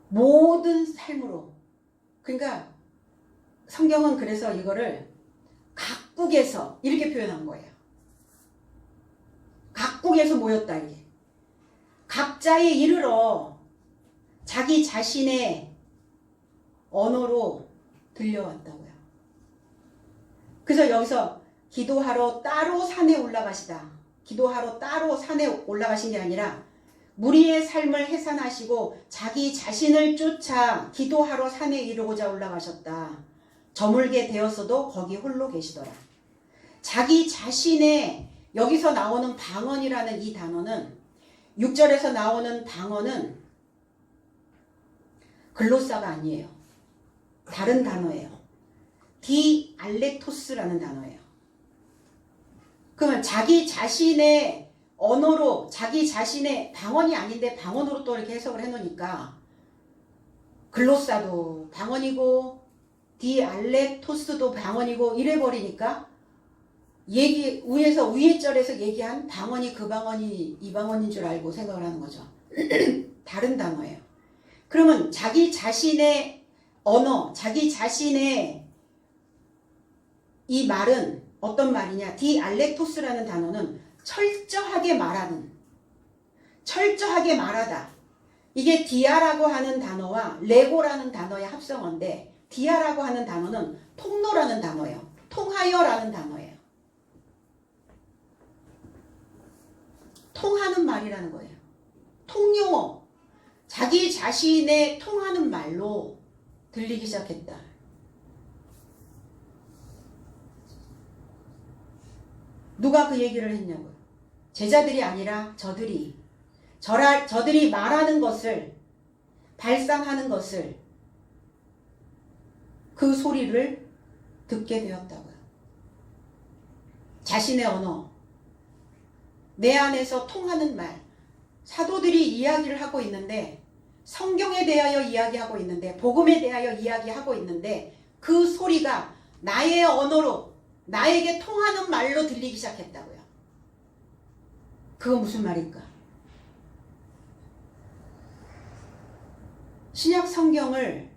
A: 모든 삶으로. 그러니까 성경은 그래서 이거를 각국에서 이렇게 표현한 거예요. 각국에서 모였다 이게. 각자에 이르러 자기 자신의 언어로 들려왔다고요. 그래서 여기서 기도하러 따로 산에 올라가시다. 기도하러 따로 산에 올라가신 게 아니라 무리의 삶을 해산하시고 자기 자신을 쫓아 기도하러 산에 이르고자 올라가셨다. 저물게 되었어도 거기 홀로 계시더라. 자기 자신의 여기서 나오는 방언이라는 이 단어는 6절에서 나오는 방언은 글로사가 아니에요. 다른 단어예요. 디알렉토스라는 단어예요. 그러면 자기 자신의 언어로 자기 자신의 방언이 아닌데 방언으로 또 이렇게 해석을 해놓으니까 글로사도 방언이고 디알렉토스도 방언이고 이래버리니까 위에 절에서 얘기한 방언이 그 방언이 이 방언인 줄 알고 생각을 하는 거죠. 다른 단어예요. 그러면 자기 자신의 언어, 자기 자신의 이 말은 어떤 말이냐? 디알렉토스라는 단어는 철저하게 말하는, 철저하게 말하다. 이게 디아라고 하는 단어와 레고라는 단어의 합성어인데 디아라고 하는 단어는 통로라는 단어예요. 통하여라는 단어예요. 통하는 말이라는 거예요. 통용어. 자기 자신의 통하는 말로 들리기 시작했다. 누가 그 얘기를 했냐고요. 제자들이 아니라 저들이 말하는 것을, 발상하는 것을, 그 소리를 듣게 되었다고요. 자신의 언어, 내 안에서 통하는 말, 사도들이 이야기를 하고 있는데, 성경에 대하여 이야기하고 있는데, 복음에 대하여 이야기하고 있는데, 그 소리가 나의 언어로, 나에게 통하는 말로 들리기 시작했다고요. 그거 무슨 말일까? 신약 성경을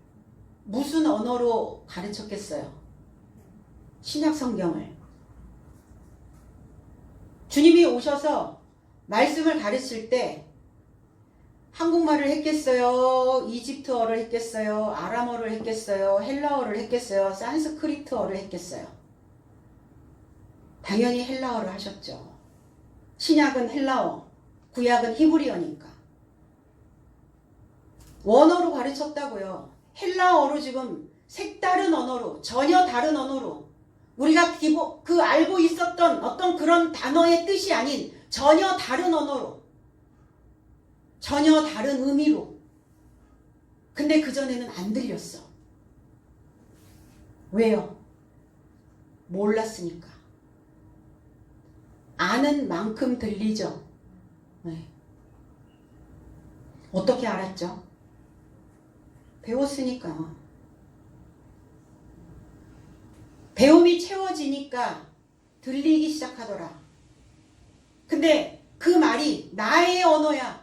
A: 무슨 언어로 가르쳤겠어요? 신약 성경을. 주님이 오셔서 말씀을 가르칠 때 한국말을 했겠어요? 이집트어를 했겠어요? 아람어를 했겠어요? 헬라어를 했겠어요? 산스크리트어를 했겠어요? 당연히 헬라어를 하셨죠. 신약은 헬라어, 구약은 히브리어니까. 원어로 가르쳤다고요. 헬라어로 지금 색다른 언어로, 전혀 다른 언어로, 우리가 그 알고 있었던 어떤 그런 단어의 뜻이 아닌 전혀 다른 언어로, 전혀 다른 의미로. 근데 그전에는 안 들렸어. 왜요? 몰랐으니까. 아는 만큼 들리죠. 네. 어떻게 알았죠? 배웠으니까. 배움이 채워지니까 들리기 시작하더라. 근데 그 말이 나의 언어야.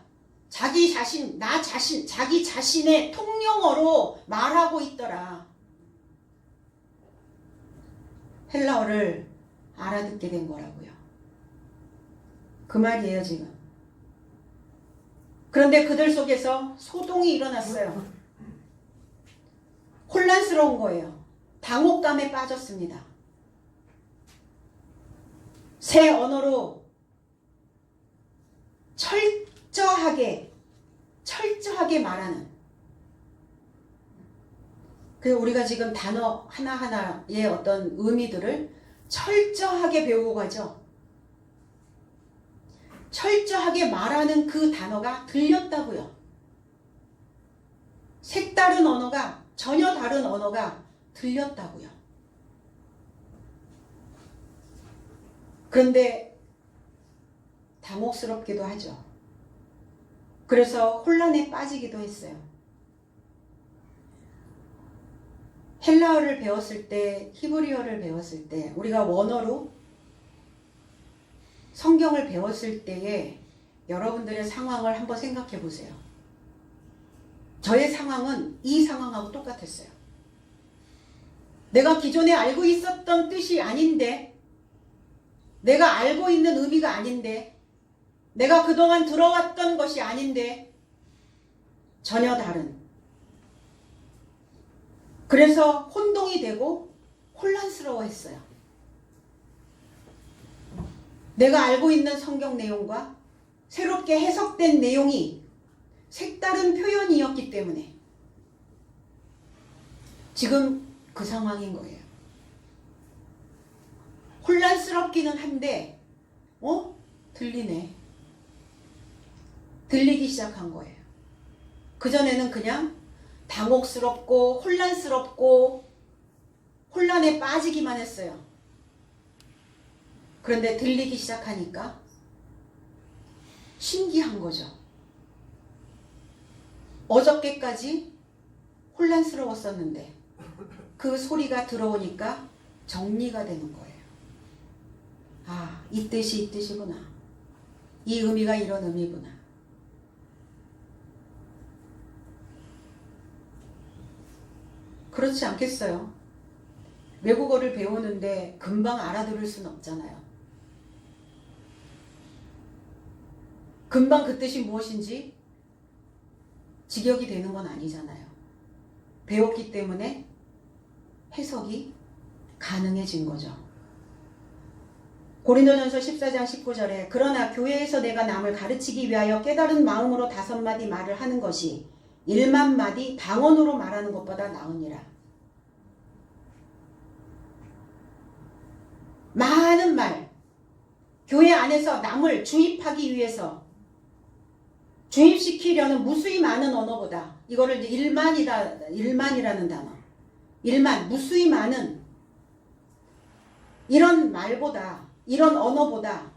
A: 자기 자신의 통용어로 말하고 있더라. 헬라어를 알아듣게 된 거라고요. 그 말이에요, 지금. 그런데 그들 속에서 소동이 일어났어요. 혼란스러운 거예요. 당혹감에 빠졌습니다. 새 언어로 철저하게 말하는. 그래서 우리가 지금 단어 하나하나의 어떤 의미들을 철저하게 배우고 가죠. 철저하게 말하는 그 단어가 들렸다고요. 색다른 언어가, 전혀 다른 언어가 들렸다고요. 그런데 당혹스럽기도 하죠. 그래서 혼란에 빠지기도 했어요. 헬라어를 배웠을 때, 히브리어를 배웠을 때, 우리가 원어로 성경을 배웠을 때에 여러분들의 상황을 한번 생각해 보세요. 저의 상황은 이 상황하고 똑같았어요. 내가 기존에 알고 있었던 뜻이 아닌데, 내가 알고 있는 의미가 아닌데, 내가 그동안 들어왔던 것이 아닌데, 전혀 다른. 그래서 혼동이 되고 혼란스러워했어요. 내가 알고 있는 성경 내용과 새롭게 해석된 내용이 색다른 표현이었기 때문에 지금 그 상황인 거예요. 혼란스럽기는 한데 들리네. 들리기 시작한 거예요. 그전에는 그냥 당혹스럽고 혼란스럽고 혼란에 빠지기만 했어요. 그런데 들리기 시작하니까 신기한 거죠. 어저께까지 혼란스러웠었는데 그 소리가 들어오니까 정리가 되는 거예요. 아, 이 뜻이 이 뜻이구나. 이 의미가 이런 의미구나. 그렇지 않겠어요? 외국어를 배우는데 금방 알아들을 수는 없잖아요. 금방 그 뜻이 무엇인지 직역이 되는 건 아니잖아요. 배웠기 때문에 해석이 가능해진 거죠. 고린도전서 14장 19절에 그러나 교회에서 내가 남을 가르치기 위하여 깨달은 마음으로 5마디 말을 하는 것이 1만 마디 방언으로 말하는 것보다 나으니라. 많은 말, 교회 안에서 남을 주입하기 위해서 주입시키려는 무수히 많은 언어보다, 이거를 이제 1만이라는 단어, 1만, 무수히 많은 이런 말보다, 이런 언어보다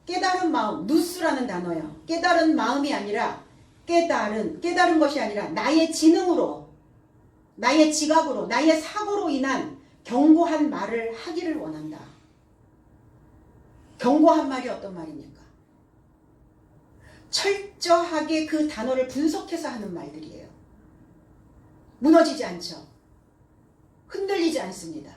A: 깨달은 마음, 누스라는 단어예요. 깨달은 마음이 아니라 깨달은 것이 아니라 나의 지능으로, 나의 지각으로, 나의 사고로 인한 견고한 말을 하기를 원한다. 견고한 말이 어떤 말입니까? 철저하게 그 단어를 분석해서 하는 말들이에요. 무너지지 않죠. 흔들리지 않습니다.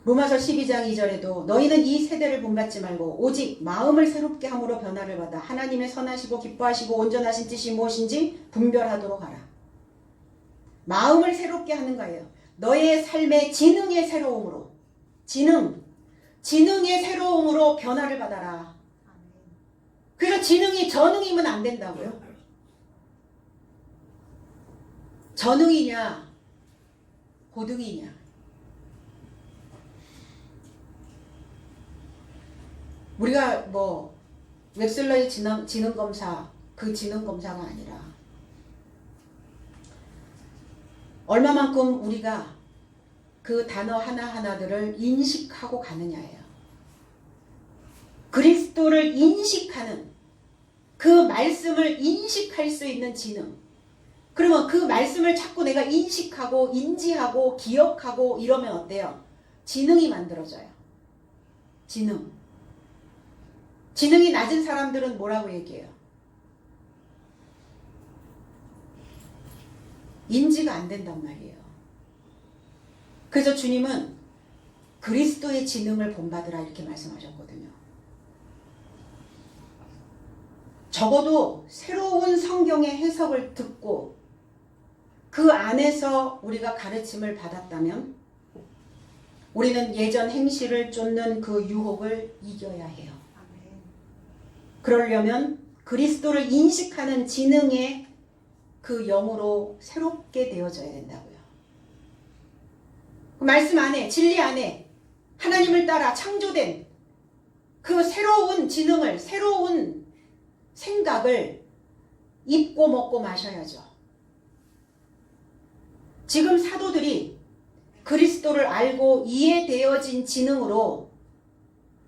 A: 로마서 12장 2절에도 너희는 이 세대를 본받지 말고 오직 마음을 새롭게 함으로 변화를 받아 하나님의 선하시고 기뻐하시고 온전하신 뜻이 무엇인지 분별하도록 하라. 마음을 새롭게 하는 거예요. 너의 삶의 지능의 새로움으로, 지능의 새로움으로 변화를 받아라. 그래서 지능이 전능이면 안 된다고요. 전능이냐 고등이냐. 우리가 뭐 웹슬러의 지능검사, 그 지능검사가 아니라 얼마만큼 우리가 그 단어 하나하나들을 인식하고 가느냐예요. 그리스도를 인식하는, 그 말씀을 인식할 수 있는 지능. 그러면 그 말씀을 자꾸 내가 인식하고 인지하고 기억하고 이러면 어때요? 지능이 만들어져요. 지능이 낮은 사람들은 뭐라고 얘기해요? 인지가 안 된단 말이에요. 그래서 주님은 그리스도의 지능을 본받으라 이렇게 말씀하셨거든요. 적어도 새로운 성경의 해석을 듣고 그 안에서 우리가 가르침을 받았다면 우리는 예전 행실을 쫓는 그 유혹을 이겨야 해요. 그러려면 그리스도를 인식하는 지능의 그 영으로 새롭게 되어져야 된다고요. 그 말씀 안에, 진리 안에 하나님을 따라 창조된 그 새로운 지능을, 새로운 생각을 입고 먹고 마셔야죠. 지금 사도들이 그리스도를 알고 이해되어진 지능으로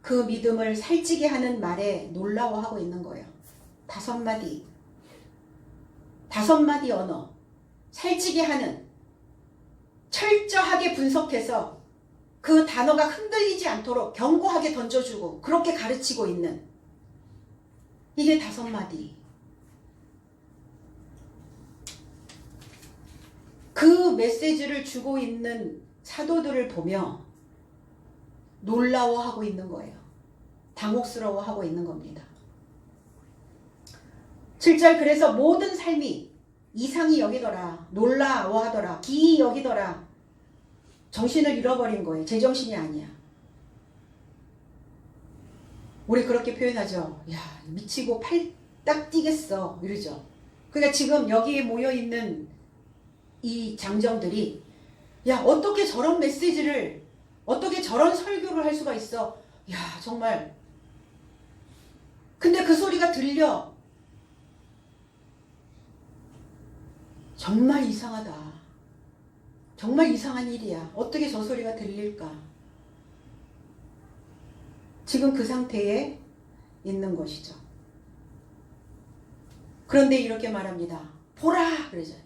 A: 그 믿음을 살찌게 하는 말에 놀라워하고 있는 거예요. 5마디 언어, 살찌게 하는, 철저하게 분석해서 그 단어가 흔들리지 않도록 견고하게 던져주고 그렇게 가르치고 있는, 이게 5마디. 그 메시지를 주고 있는 사도들을 보며 놀라워하고 있는 거예요. 당혹스러워하고 있는 겁니다. 7절, 그래서 모든 삶이 이상히 여기더라, 놀라워하더라, 기이 여기더라. 정신을 잃어버린 거예요. 제정신이 아니야. 우리 그렇게 표현하죠. 야, 미치고 팔딱 뛰겠어 이러죠. 그러니까 지금 여기에 모여있는 이 장정들이, 야, 어떻게 저런 메시지를, 어떻게 저런 설교를 할 수가 있어. 야, 정말. 근데 그 소리가 들려. 정말 이상하다. 정말 이상한 일이야. 어떻게 저 소리가 들릴까? 지금 그 상태에 있는 것이죠. 그런데 이렇게 말합니다. 보라! 그러죠.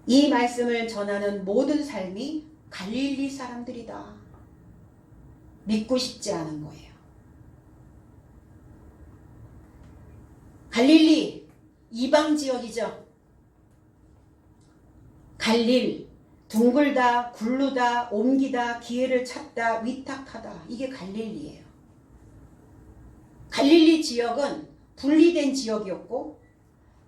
A: 이 말씀을 전하는 모든 삶이 갈릴리 사람들이다. 믿고 싶지 않은 거예요. 갈릴리, 이방 지역이죠. 갈릴, 둥글다, 굴르다, 옮기다, 기회를 찾다, 위탁하다. 이게 갈릴리예요. 갈릴리 지역은 분리된 지역이었고,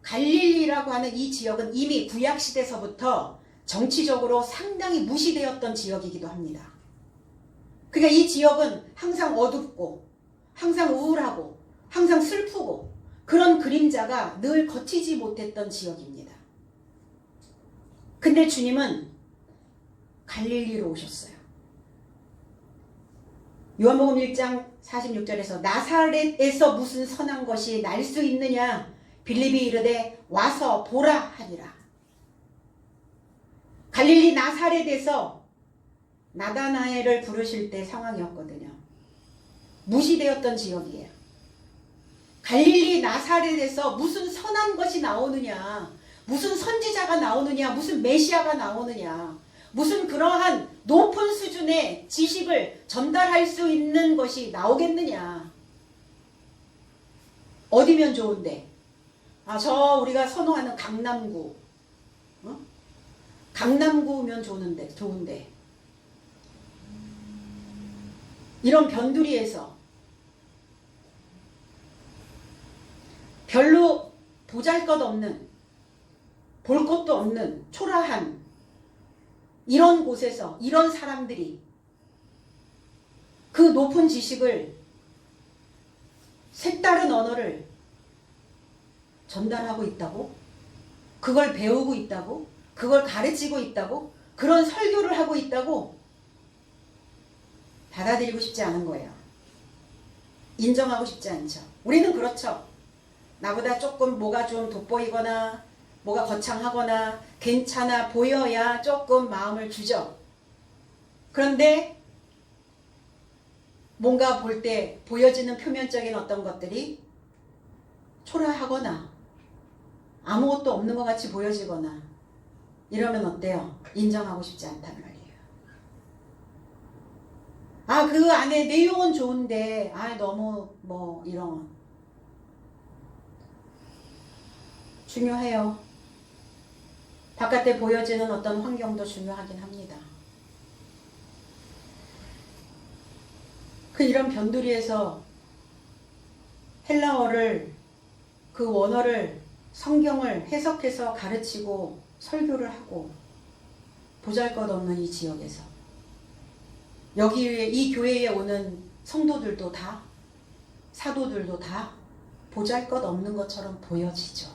A: 갈릴리라고 하는 이 지역은 이미 구약시대서부터 정치적으로 상당히 무시되었던 지역이기도 합니다. 그러니까 이 지역은 항상 어둡고, 항상 우울하고, 항상 슬프고, 그런 그림자가 늘 거치지 못했던 지역입니다. 근데 주님은 갈릴리로 오셨어요. 요한복음 1장 46절에서 나사렛에서 무슨 선한 것이 날 수 있느냐? 빌립이 이르되 와서 보라 하니라. 갈릴리 나사렛에서 나다나엘을 부르실 때 상황이었거든요. 무시되었던 지역이에요. 갈릴리 나사렛에서 무슨 선한 것이 나오느냐, 무슨 선지자가 나오느냐, 무슨 메시아가 나오느냐, 무슨 그러한 높은 수준의 지식을 전달할 수 있는 것이 나오겠느냐. 어디면 좋은데? 저 우리가 선호하는 강남구, 강남구면 좋은데 이런 변두리에서 별로 보잘것없는, 볼 것도 없는 초라한 이런 곳에서 이런 사람들이 그 높은 지식을, 색다른 언어를 전달하고 있다고? 그걸 배우고 있다고? 그걸 가르치고 있다고? 그런 설교를 하고 있다고? 받아들이고 싶지 않은 거예요. 인정하고 싶지 않죠. 우리는 그렇죠. 나보다 조금 뭐가 좀 돋보이거나 뭐가 거창하거나 괜찮아 보여야 조금 마음을 주죠. 그런데 뭔가 볼 때 보여지는 표면적인 어떤 것들이 초라하거나 아무것도 없는 것 같이 보여지거나 이러면 어때요? 인정하고 싶지 않단 말이에요. 그 안에 내용은 좋은데 너무 뭐 이런, 중요해요. 바깥에 보여지는 어떤 환경도 중요하긴 합니다. 이런 변두리에서 헬라어를, 그 원어를, 성경을 해석해서 가르치고 설교를 하고, 보잘것없는 이 지역에서 여기에, 이 교회에 오는 성도들도 다, 사도들도 다 보잘것없는 것처럼 보여지죠.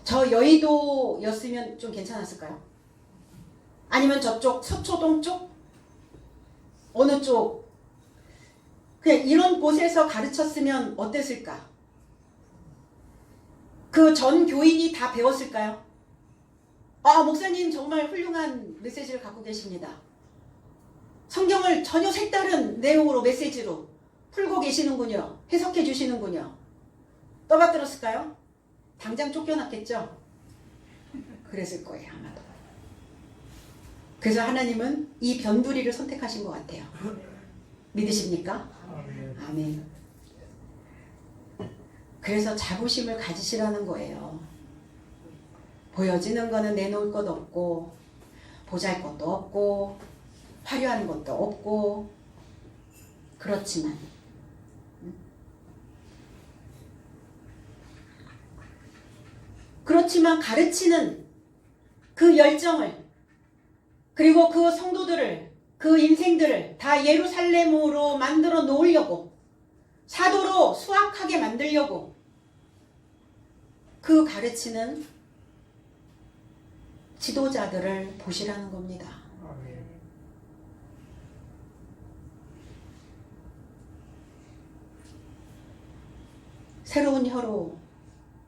A: 저 여의도였으면 좀 괜찮았을까요? 아니면 저쪽 서초동 쪽? 어느 쪽? 그냥 이런 곳에서 가르쳤으면 어땠을까? 그 전 교인이 다 배웠을까요? 아, 목사님 정말 훌륭한 메시지를 갖고 계십니다. 성경을 전혀 색다른 내용으로 메시지로 풀고 계시는군요. 해석해 주시는군요. 떠받들었을까요? 당장 쫓겨났겠죠? 그랬을 거예요, 아마도. 그래서 하나님은 이 변두리를 선택하신 것 같아요. 믿으십니까? 아멘. 그래서 자부심을 가지시라는 거예요. 보여지는 거는 내놓을 것 없고, 보잘 것도 없고, 화려한 것도 없고, 그렇지만 가르치는 그 열정을, 그리고 그 성도들을, 그 인생들을 다 예루살렘으로 만들어 놓으려고, 사도로 수확하게 만들려고 그 가르치는 지도자들을 보시라는 겁니다. 새로운 혀로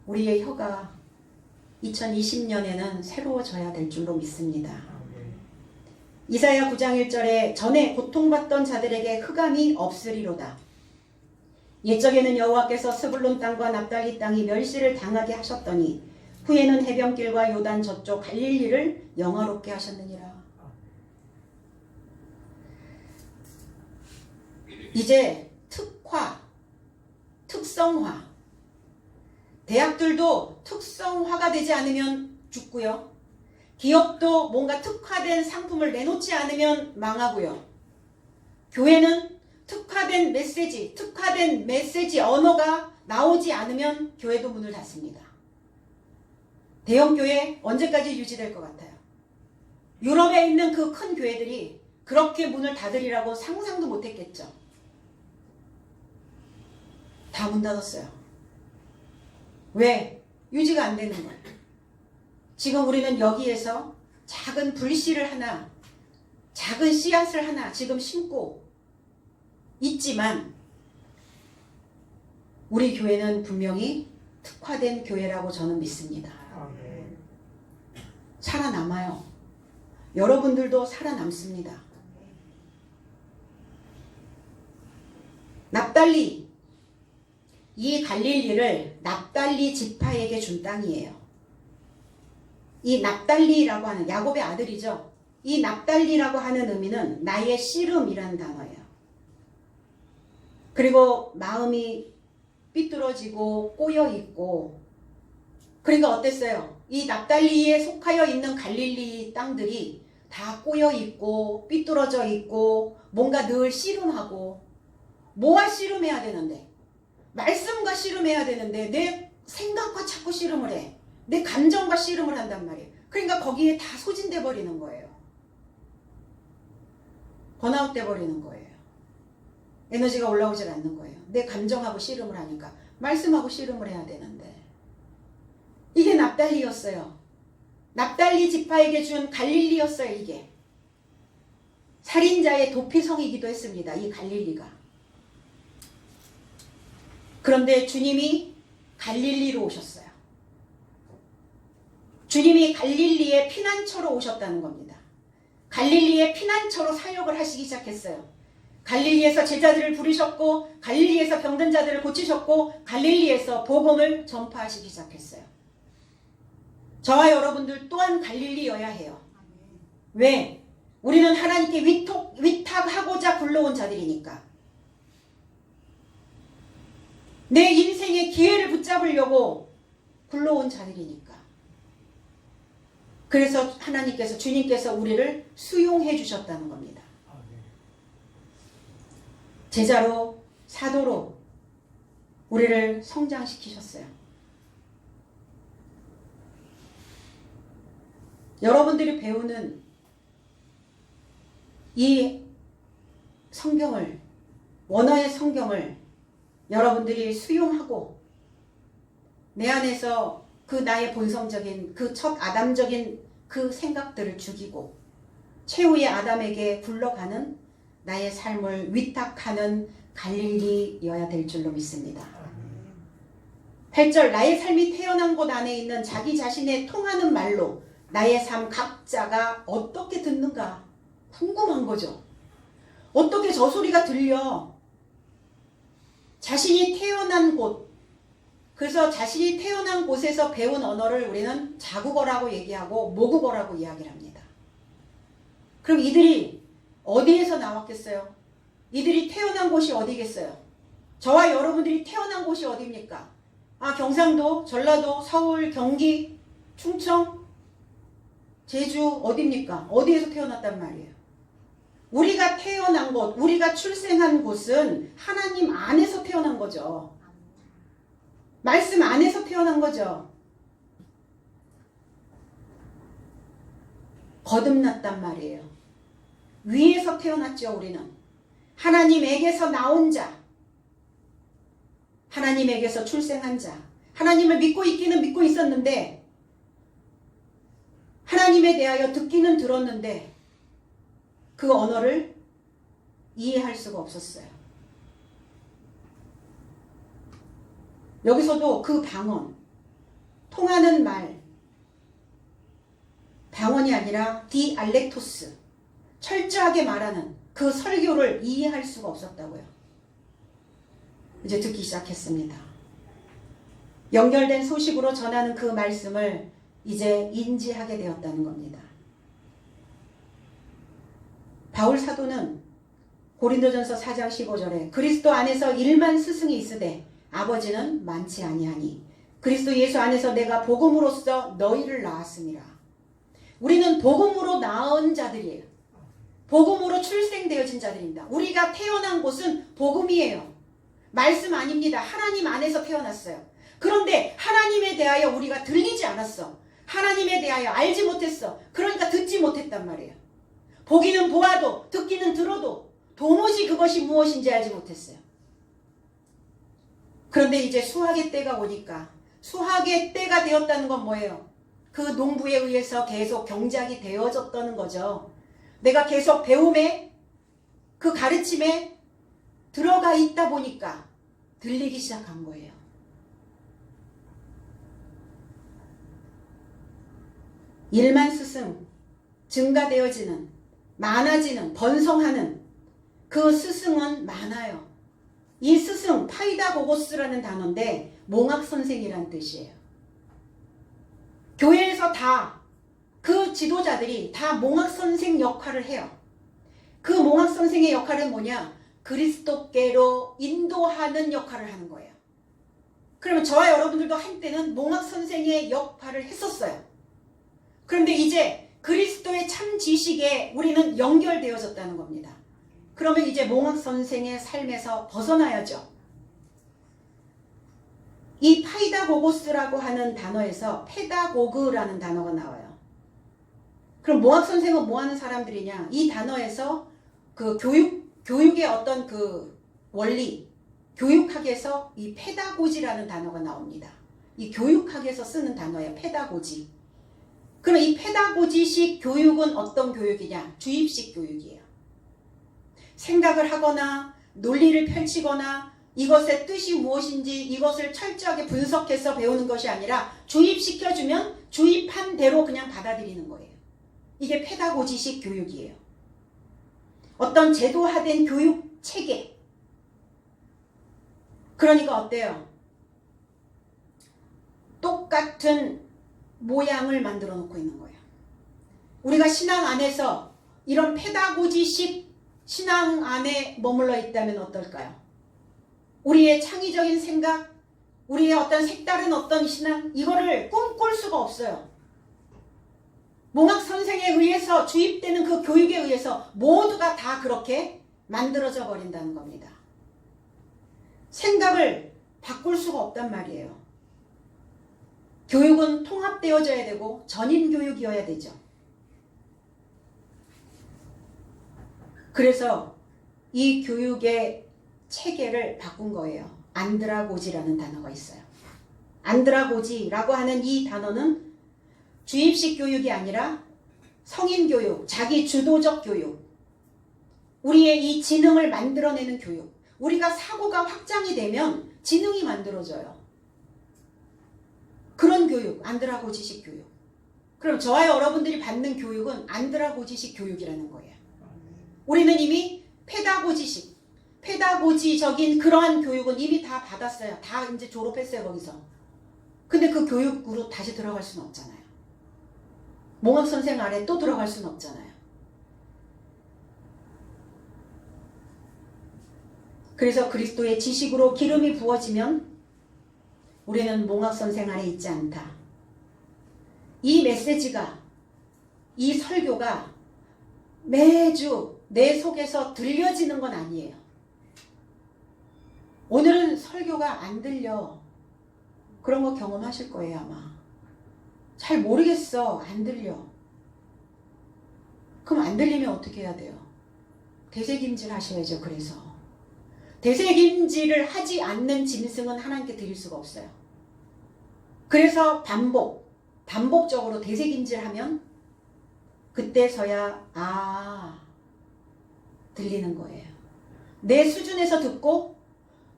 A: 우리의 혀가 2020년에는 새로워져야 될 줄로 믿습니다. 이사야 9장 1절에 전에 고통받던 자들에게 흑암이 없으리로다. 옛적에는 여호와께서 스불론 땅과 납달리 땅이 멸시를 당하게 하셨더니 후에는 해변길과 요단 저쪽 갈릴리를 영화롭게 하셨느니라. 이제 특성화. 대학들도 특성화가 되지 않으면 죽고요. 기업도 뭔가 특화된 상품을 내놓지 않으면 망하고요. 교회는 특화된 메시지 언어가 나오지 않으면 교회도 문을 닫습니다. 대형 교회 언제까지 유지될 것 같아요? 유럽에 있는 그 큰 교회들이 그렇게 문을 닫으리라고 상상도 못했겠죠. 다 문 닫았어요. 왜? 유지가 안 되는 거예요. 지금 우리는 여기에서 작은 불씨를 하나, 작은 씨앗을 하나 지금 심고 있지만 우리 교회는 분명히 특화된 교회라고 저는 믿습니다. 살아남아요. 여러분들도 살아남습니다. 납달리, 이 갈릴리를 납달리 지파에게 준 땅이에요. 이 납달리라고 하는 야곱의 아들이죠. 이 납달리라고 하는 의미는 나의 씨름이라는 단어예요. 그리고 마음이 삐뚤어지고 꼬여있고, 그러니까 어땠어요? 이 납달리에 속하여 있는 갈릴리 땅들이 다 꼬여있고 삐뚤어져 있고 뭔가 늘 씨름하고, 뭐와 씨름해야 되는데? 말씀과 씨름해야 되는데 내 생각과 자꾸 씨름을 해. 내 감정과 씨름을 한단 말이에요. 그러니까 거기에 다 소진돼 버리는 거예요. 번아웃 돼 버리는 거예요. 에너지가 올라오질 않는 거예요. 내 감정하고 씨름을 하니까. 말씀하고 씨름을 해야 되는데. 이게 납달리였어요. 납달리 지파에게 준 갈릴리였어요. 이게 살인자의 도피성이기도 했습니다. 이 갈릴리가. 그런데 주님이 갈릴리로 오셨어요. 주님이 갈릴리의 피난처로 오셨다는 겁니다. 갈릴리의 피난처로 사역을 하시기 시작했어요. 갈릴리에서 제자들을 부르셨고, 갈릴리에서 병든 자들을 고치셨고, 갈릴리에서 복음을 전파하시기 시작했어요. 저와 여러분들 또한 갈릴리여야 해요. 왜? 우리는 하나님께 위탁하고자 굴러온 자들이니까. 내 인생의 기회를 붙잡으려고 굴러온 자들이니까. 그래서 하나님께서, 주님께서 우리를 수용해 주셨다는 겁니다. 제자로, 사도로 우리를 성장시키셨어요. 여러분들이 배우는 이 성경을, 원어의 성경을 여러분들이 수용하고 내 안에서 그 나의 본성적인, 그 첫 아담적인 그 생각들을 죽이고 최후의 아담에게 굴러가는 나의 삶을 위탁하는 갈릴리여야 될 줄로 믿습니다. 8절 나의 삶이 태어난 곳 안에 있는 자기 자신의 통하는 말로 나의 삶 각자가 어떻게 듣는가 궁금한 거죠. 어떻게 저 소리가 들려? 자신이 태어난 곳, 그래서 자신이 태어난 곳에서 배운 언어를 우리는 자국어라고 얘기하고 모국어라고 이야기를 합니다. 그럼 이들이 어디에서 나왔겠어요? 이들이 태어난 곳이 어디겠어요? 저와 여러분들이 태어난 곳이 어디입니까? 경상도, 전라도, 서울, 경기, 충청, 제주 어디입니까? 어디에서 태어났단 말이에요? 우리가 태어난 곳, 우리가 출생한 곳은 하나님 안에서 태어난 거죠. 말씀 안에서 태어난 거죠. 거듭났단 말이에요. 위에서 태어났죠, 우리는. 하나님에게서 나온 자, 하나님에게서 출생한 자, 하나님을 믿고 있기는 믿고 있었는데, 하나님에 대하여 듣기는 들었는데, 그 언어를 이해할 수가 없었어요. 여기서도 그 방언, 통하는 말, 방언이 아니라 디알렉토스, 철저하게 말하는 그 설교를 이해할 수가 없었다고요. 이제 듣기 시작했습니다. 연결된 소식으로 전하는 그 말씀을 이제 인지하게 되었다는 겁니다. 바울 사도는 고린도전서 4장 15절에 그리스도 안에서 1만 스승이 있으되 아버지는 많지 아니하니 그리스도 예수 안에서 내가 복음으로써 너희를 낳았음이라. 우리는 복음으로 낳은 자들이에요. 복음으로 출생되어진 자들입니다. 우리가 태어난 곳은 복음이에요. 말씀 아닙니다. 하나님 안에서 태어났어요. 그런데 하나님에 대하여 우리가 들리지 않았어. 하나님에 대하여 알지 못했어. 그러니까 듣지 못했단 말이에요. 보기는 보아도 듣기는 들어도 도무지 그것이 무엇인지 알지 못했어요. 그런데 이제 수학의 때가 오니까, 수학의 때가 되었다는 건 뭐예요? 그 농부에 의해서 계속 경작이 되어졌다는 거죠. 내가 계속 배움에, 그 가르침에 들어가 있다 보니까 들리기 시작한 거예요. 일만 스승, 증가되어지는, 많아지는, 번성하는 그 스승은 많아요. 이 스승, 파이다고고스라는 단어인데 몽학선생이란 뜻이에요. 교회에서 다 그 지도자들이 다 몽학선생 역할을 해요. 그 몽학선생의 역할은 뭐냐? 그리스도께로 인도하는 역할을 하는 거예요. 그러면 저와 여러분들도 한때는 몽학선생의 역할을 했었어요. 그런데 이제 그리스도의 참 지식에 우리는 연결되어졌다는 겁니다. 그러면 이제 몽학선생의 삶에서 벗어나야죠. 이 파이다고고스라고 하는 단어에서 페다고그라는 단어가 나와요. 그럼 몽학선생은 뭐 하는 사람들이냐? 이 단어에서 그 교육의 어떤 그 원리, 교육학에서 이 페다고지라는 단어가 나옵니다. 이 교육학에서 쓰는 단어예요. 페다고지. 그럼 이 페다고지식 교육은 어떤 교육이냐? 주입식 교육이에요. 생각을 하거나 논리를 펼치거나 이것의 뜻이 무엇인지 이것을 철저하게 분석해서 배우는 것이 아니라 주입시켜주면 주입한 대로 그냥 받아들이는 거예요. 이게 페다고지식 교육이에요. 어떤 제도화된 교육 체계. 그러니까 어때요? 똑같은 모양을 만들어 놓고 있는 거예요. 우리가 신앙 안에서 이런 페다고지식 신앙 안에 머물러 있다면 어떨까요? 우리의 창의적인 생각, 우리의 어떤 색다른 어떤 신앙, 이거를 꿈꿀 수가 없어요. 몽학 선생에 의해서 주입되는 그 교육에 의해서 모두가 다 그렇게 만들어져 버린다는 겁니다. 생각을 바꿀 수가 없단 말이에요. 교육은 통합되어져야 되고 전인 교육이어야 되죠. 그래서 이 교육의 체계를 바꾼 거예요. 안드라고지라는 단어가 있어요. 안드라고지라고 하는 이 단어는 주입식 교육이 아니라 성인 교육, 자기 주도적 교육, 우리의 이 지능을 만들어내는 교육. 우리가 사고가 확장이 되면 지능이 만들어져요. 교육, 안드라고지식 교육. 그럼 저와 여러분들이 받는 교육은 안드라고지식 교육이라는 거예요. 우리는 이미 페다고지적인 그러한 교육은 이미 다 받았어요. 다 이제 졸업했어요, 거기서. 근데 그 교육으로 다시 들어갈 수는 없잖아요. 몽학 선생 아래 또 들어갈 수는 없잖아요. 그래서 그리스도의 지식으로 기름이 부어지면 우리는 몽학 선생 아래 있지 않다. 이 메시지가, 이 설교가 매주 내 속에서 들려지는 건 아니에요. 오늘은 설교가 안 들려. 그런 거 경험하실 거예요, 아마. 잘 모르겠어. 안 들려. 그럼 안 들리면 어떻게 해야 돼요? 되새김질 하셔야죠. 그래서 되새김질을 하지 않는 짐승은 하나님께 드릴 수가 없어요. 그래서 반복적으로 되새김질하면 그때서야 들리는 거예요. 내 수준에서 듣고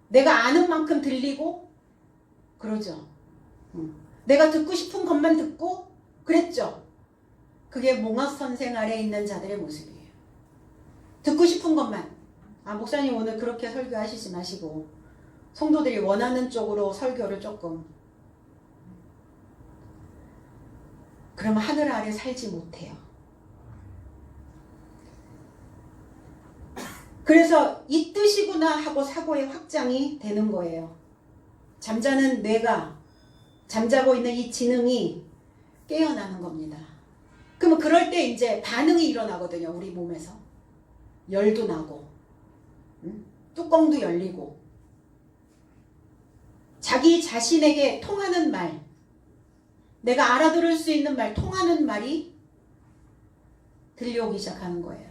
A: 내가 아는 만큼 들리고 그러죠. 내가 듣고 싶은 것만 듣고 그랬죠. 그게 몽학 선생 아래 있는 자들의 모습이에요. 듣고 싶은 것만. 목사님 오늘 그렇게 설교하시지 마시고 성도들이 원하는 쪽으로 설교를 조금. 그러면 하늘 아래 살지 못해요. 그래서 이 뜻이구나 하고 사고의 확장이 되는 거예요. 잠자는 뇌가, 잠자고 있는 이 지능이 깨어나는 겁니다. 그러면 그럴 때 이제 반응이 일어나거든요. 우리 몸에서. 열도 나고, 뚜껑도 열리고, 자기 자신에게 통하는 말, 내가 알아들을 수 있는 말, 통하는 말이 들려오기 시작하는 거예요.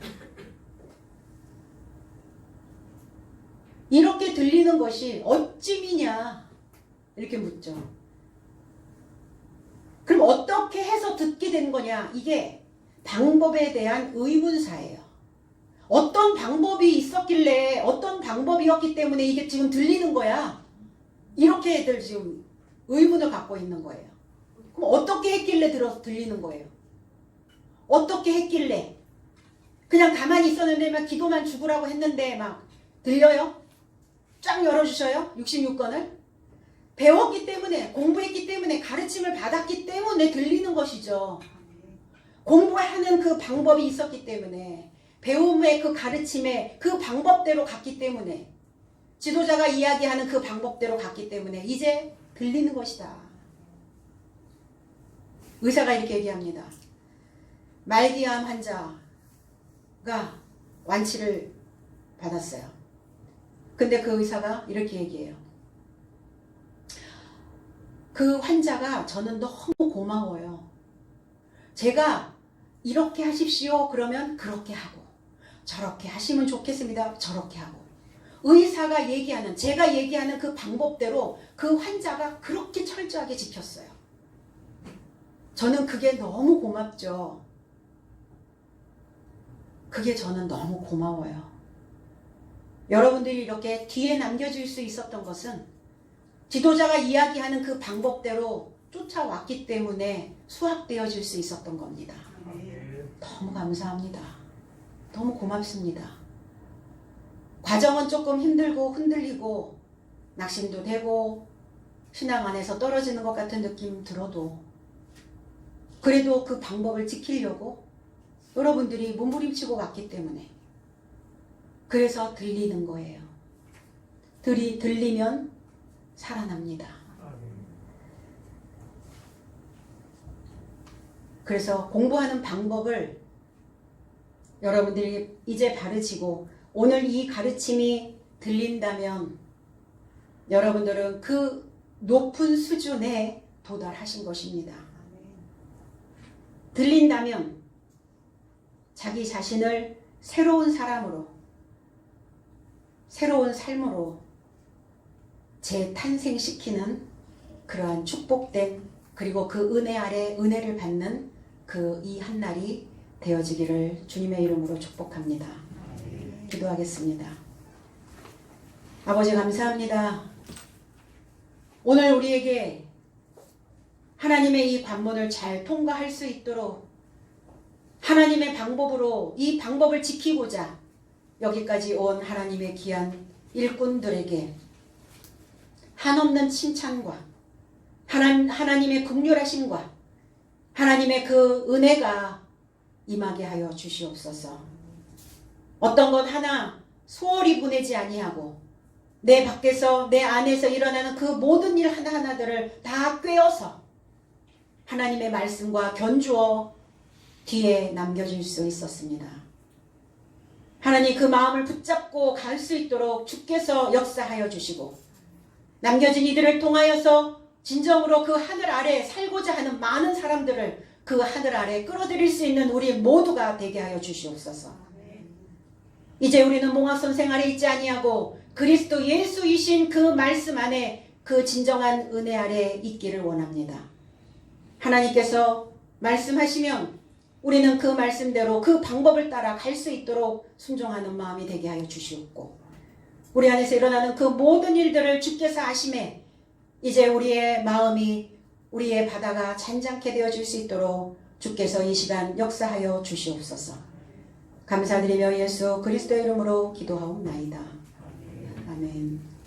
A: 이렇게 들리는 것이 어찌미냐 이렇게 묻죠. 그럼 어떻게 해서 듣게 된 거냐? 이게 방법에 대한 의문사예요. 어떤 방법이 있었길래 어떤 방법이었기 때문에 이게 지금 들리는 거야. 이렇게들 지금 의문을 갖고 있는 거예요. 그럼 어떻게 했길래 들리는 거예요? 어떻게 했길래? 그냥 가만히 있었는데 막 기도만 죽으라고 했는데 막 들려요? 쫙 열어주셔요? 66권을? 배웠기 때문에, 공부했기 때문에, 가르침을 받았기 때문에 들리는 것이죠. 공부하는 그 방법이 있었기 때문에, 배움의 그 가르침의 그 방법대로 갔기 때문에, 지도자가 이야기하는 그 방법대로 갔기 때문에 이제 들리는 것이다. 의사가 이렇게 얘기합니다. 말기암 환자가 완치를 받았어요. 근데 그 의사가 이렇게 얘기해요. 그 환자가 저는 너무 고마워요. 제가 이렇게 하십시오. 그러면 그렇게 하고, 저렇게 하시면 좋겠습니다. 저렇게 하고. 의사가 얘기하는, 제가 얘기하는 그 방법대로 그 환자가 그렇게 철저하게 지켰어요. 저는 그게 너무 고맙죠. 그게 저는 너무 고마워요. 여러분들이 이렇게 뒤에 남겨줄 수 있었던 것은 지도자가 이야기하는 그 방법대로 쫓아왔기 때문에 수확되어질 수 있었던 겁니다. 너무 감사합니다. 너무 고맙습니다. 과정은 조금 힘들고 흔들리고 낙심도 되고 신앙 안에서 떨어지는 것 같은 느낌 들어도 그래도 그 방법을 지키려고 여러분들이 몸부림치고 왔기 때문에 그래서 들리는 거예요. 들리면 살아납니다. 그래서 공부하는 방법을 여러분들이 이제 바르시고 오늘 이 가르침이 들린다면 여러분들은 그 높은 수준에 도달하신 것입니다. 들린다면 자기 자신을 새로운 사람으로, 새로운 삶으로 재탄생시키는 그러한 축복된 그리고 그 은혜 아래 은혜를 받는 그 이 한날이 되어지기를 주님의 이름으로 축복합니다. 기도하겠습니다. 아버지 감사합니다. 오늘 우리에게 하나님의 이 관문을 잘 통과할 수 있도록 하나님의 방법으로 이 방법을 지키고자 여기까지 온 하나님의 귀한 일꾼들에게 한없는 칭찬과 하나님의 긍휼하심과 하나님의 그 은혜가 임하게 하여 주시옵소서. 어떤 것 하나 소홀히 보내지 아니하고 내 밖에서 내 안에서 일어나는 그 모든 일 하나하나들을 다 꿰어서 하나님의 말씀과 견주어 뒤에 남겨질 수 있었습니다. 하나님 그 마음을 붙잡고 갈 수 있도록 주께서 역사하여 주시고 남겨진 이들을 통하여서 진정으로 그 하늘 아래 살고자 하는 많은 사람들을 그 하늘 아래 끌어들일 수 있는 우리 모두가 되게 하여 주시옵소서. 이제 우리는 몽학선 생활에 있지 아니하고 그리스도 예수이신 그 말씀 안에 그 진정한 은혜 아래 있기를 원합니다. 하나님께서 말씀하시면 우리는 그 말씀대로 그 방법을 따라 갈 수 있도록 순종하는 마음이 되게 하여 주시옵고 우리 안에서 일어나는 그 모든 일들을 주께서 아심에 이제 우리의 마음이 우리의 바다가 잔잔케 되어질 수 있도록 주께서 이 시간 역사하여 주시옵소서. 감사드리며 예수 그리스도의 이름으로 기도하옵나이다. 아멘.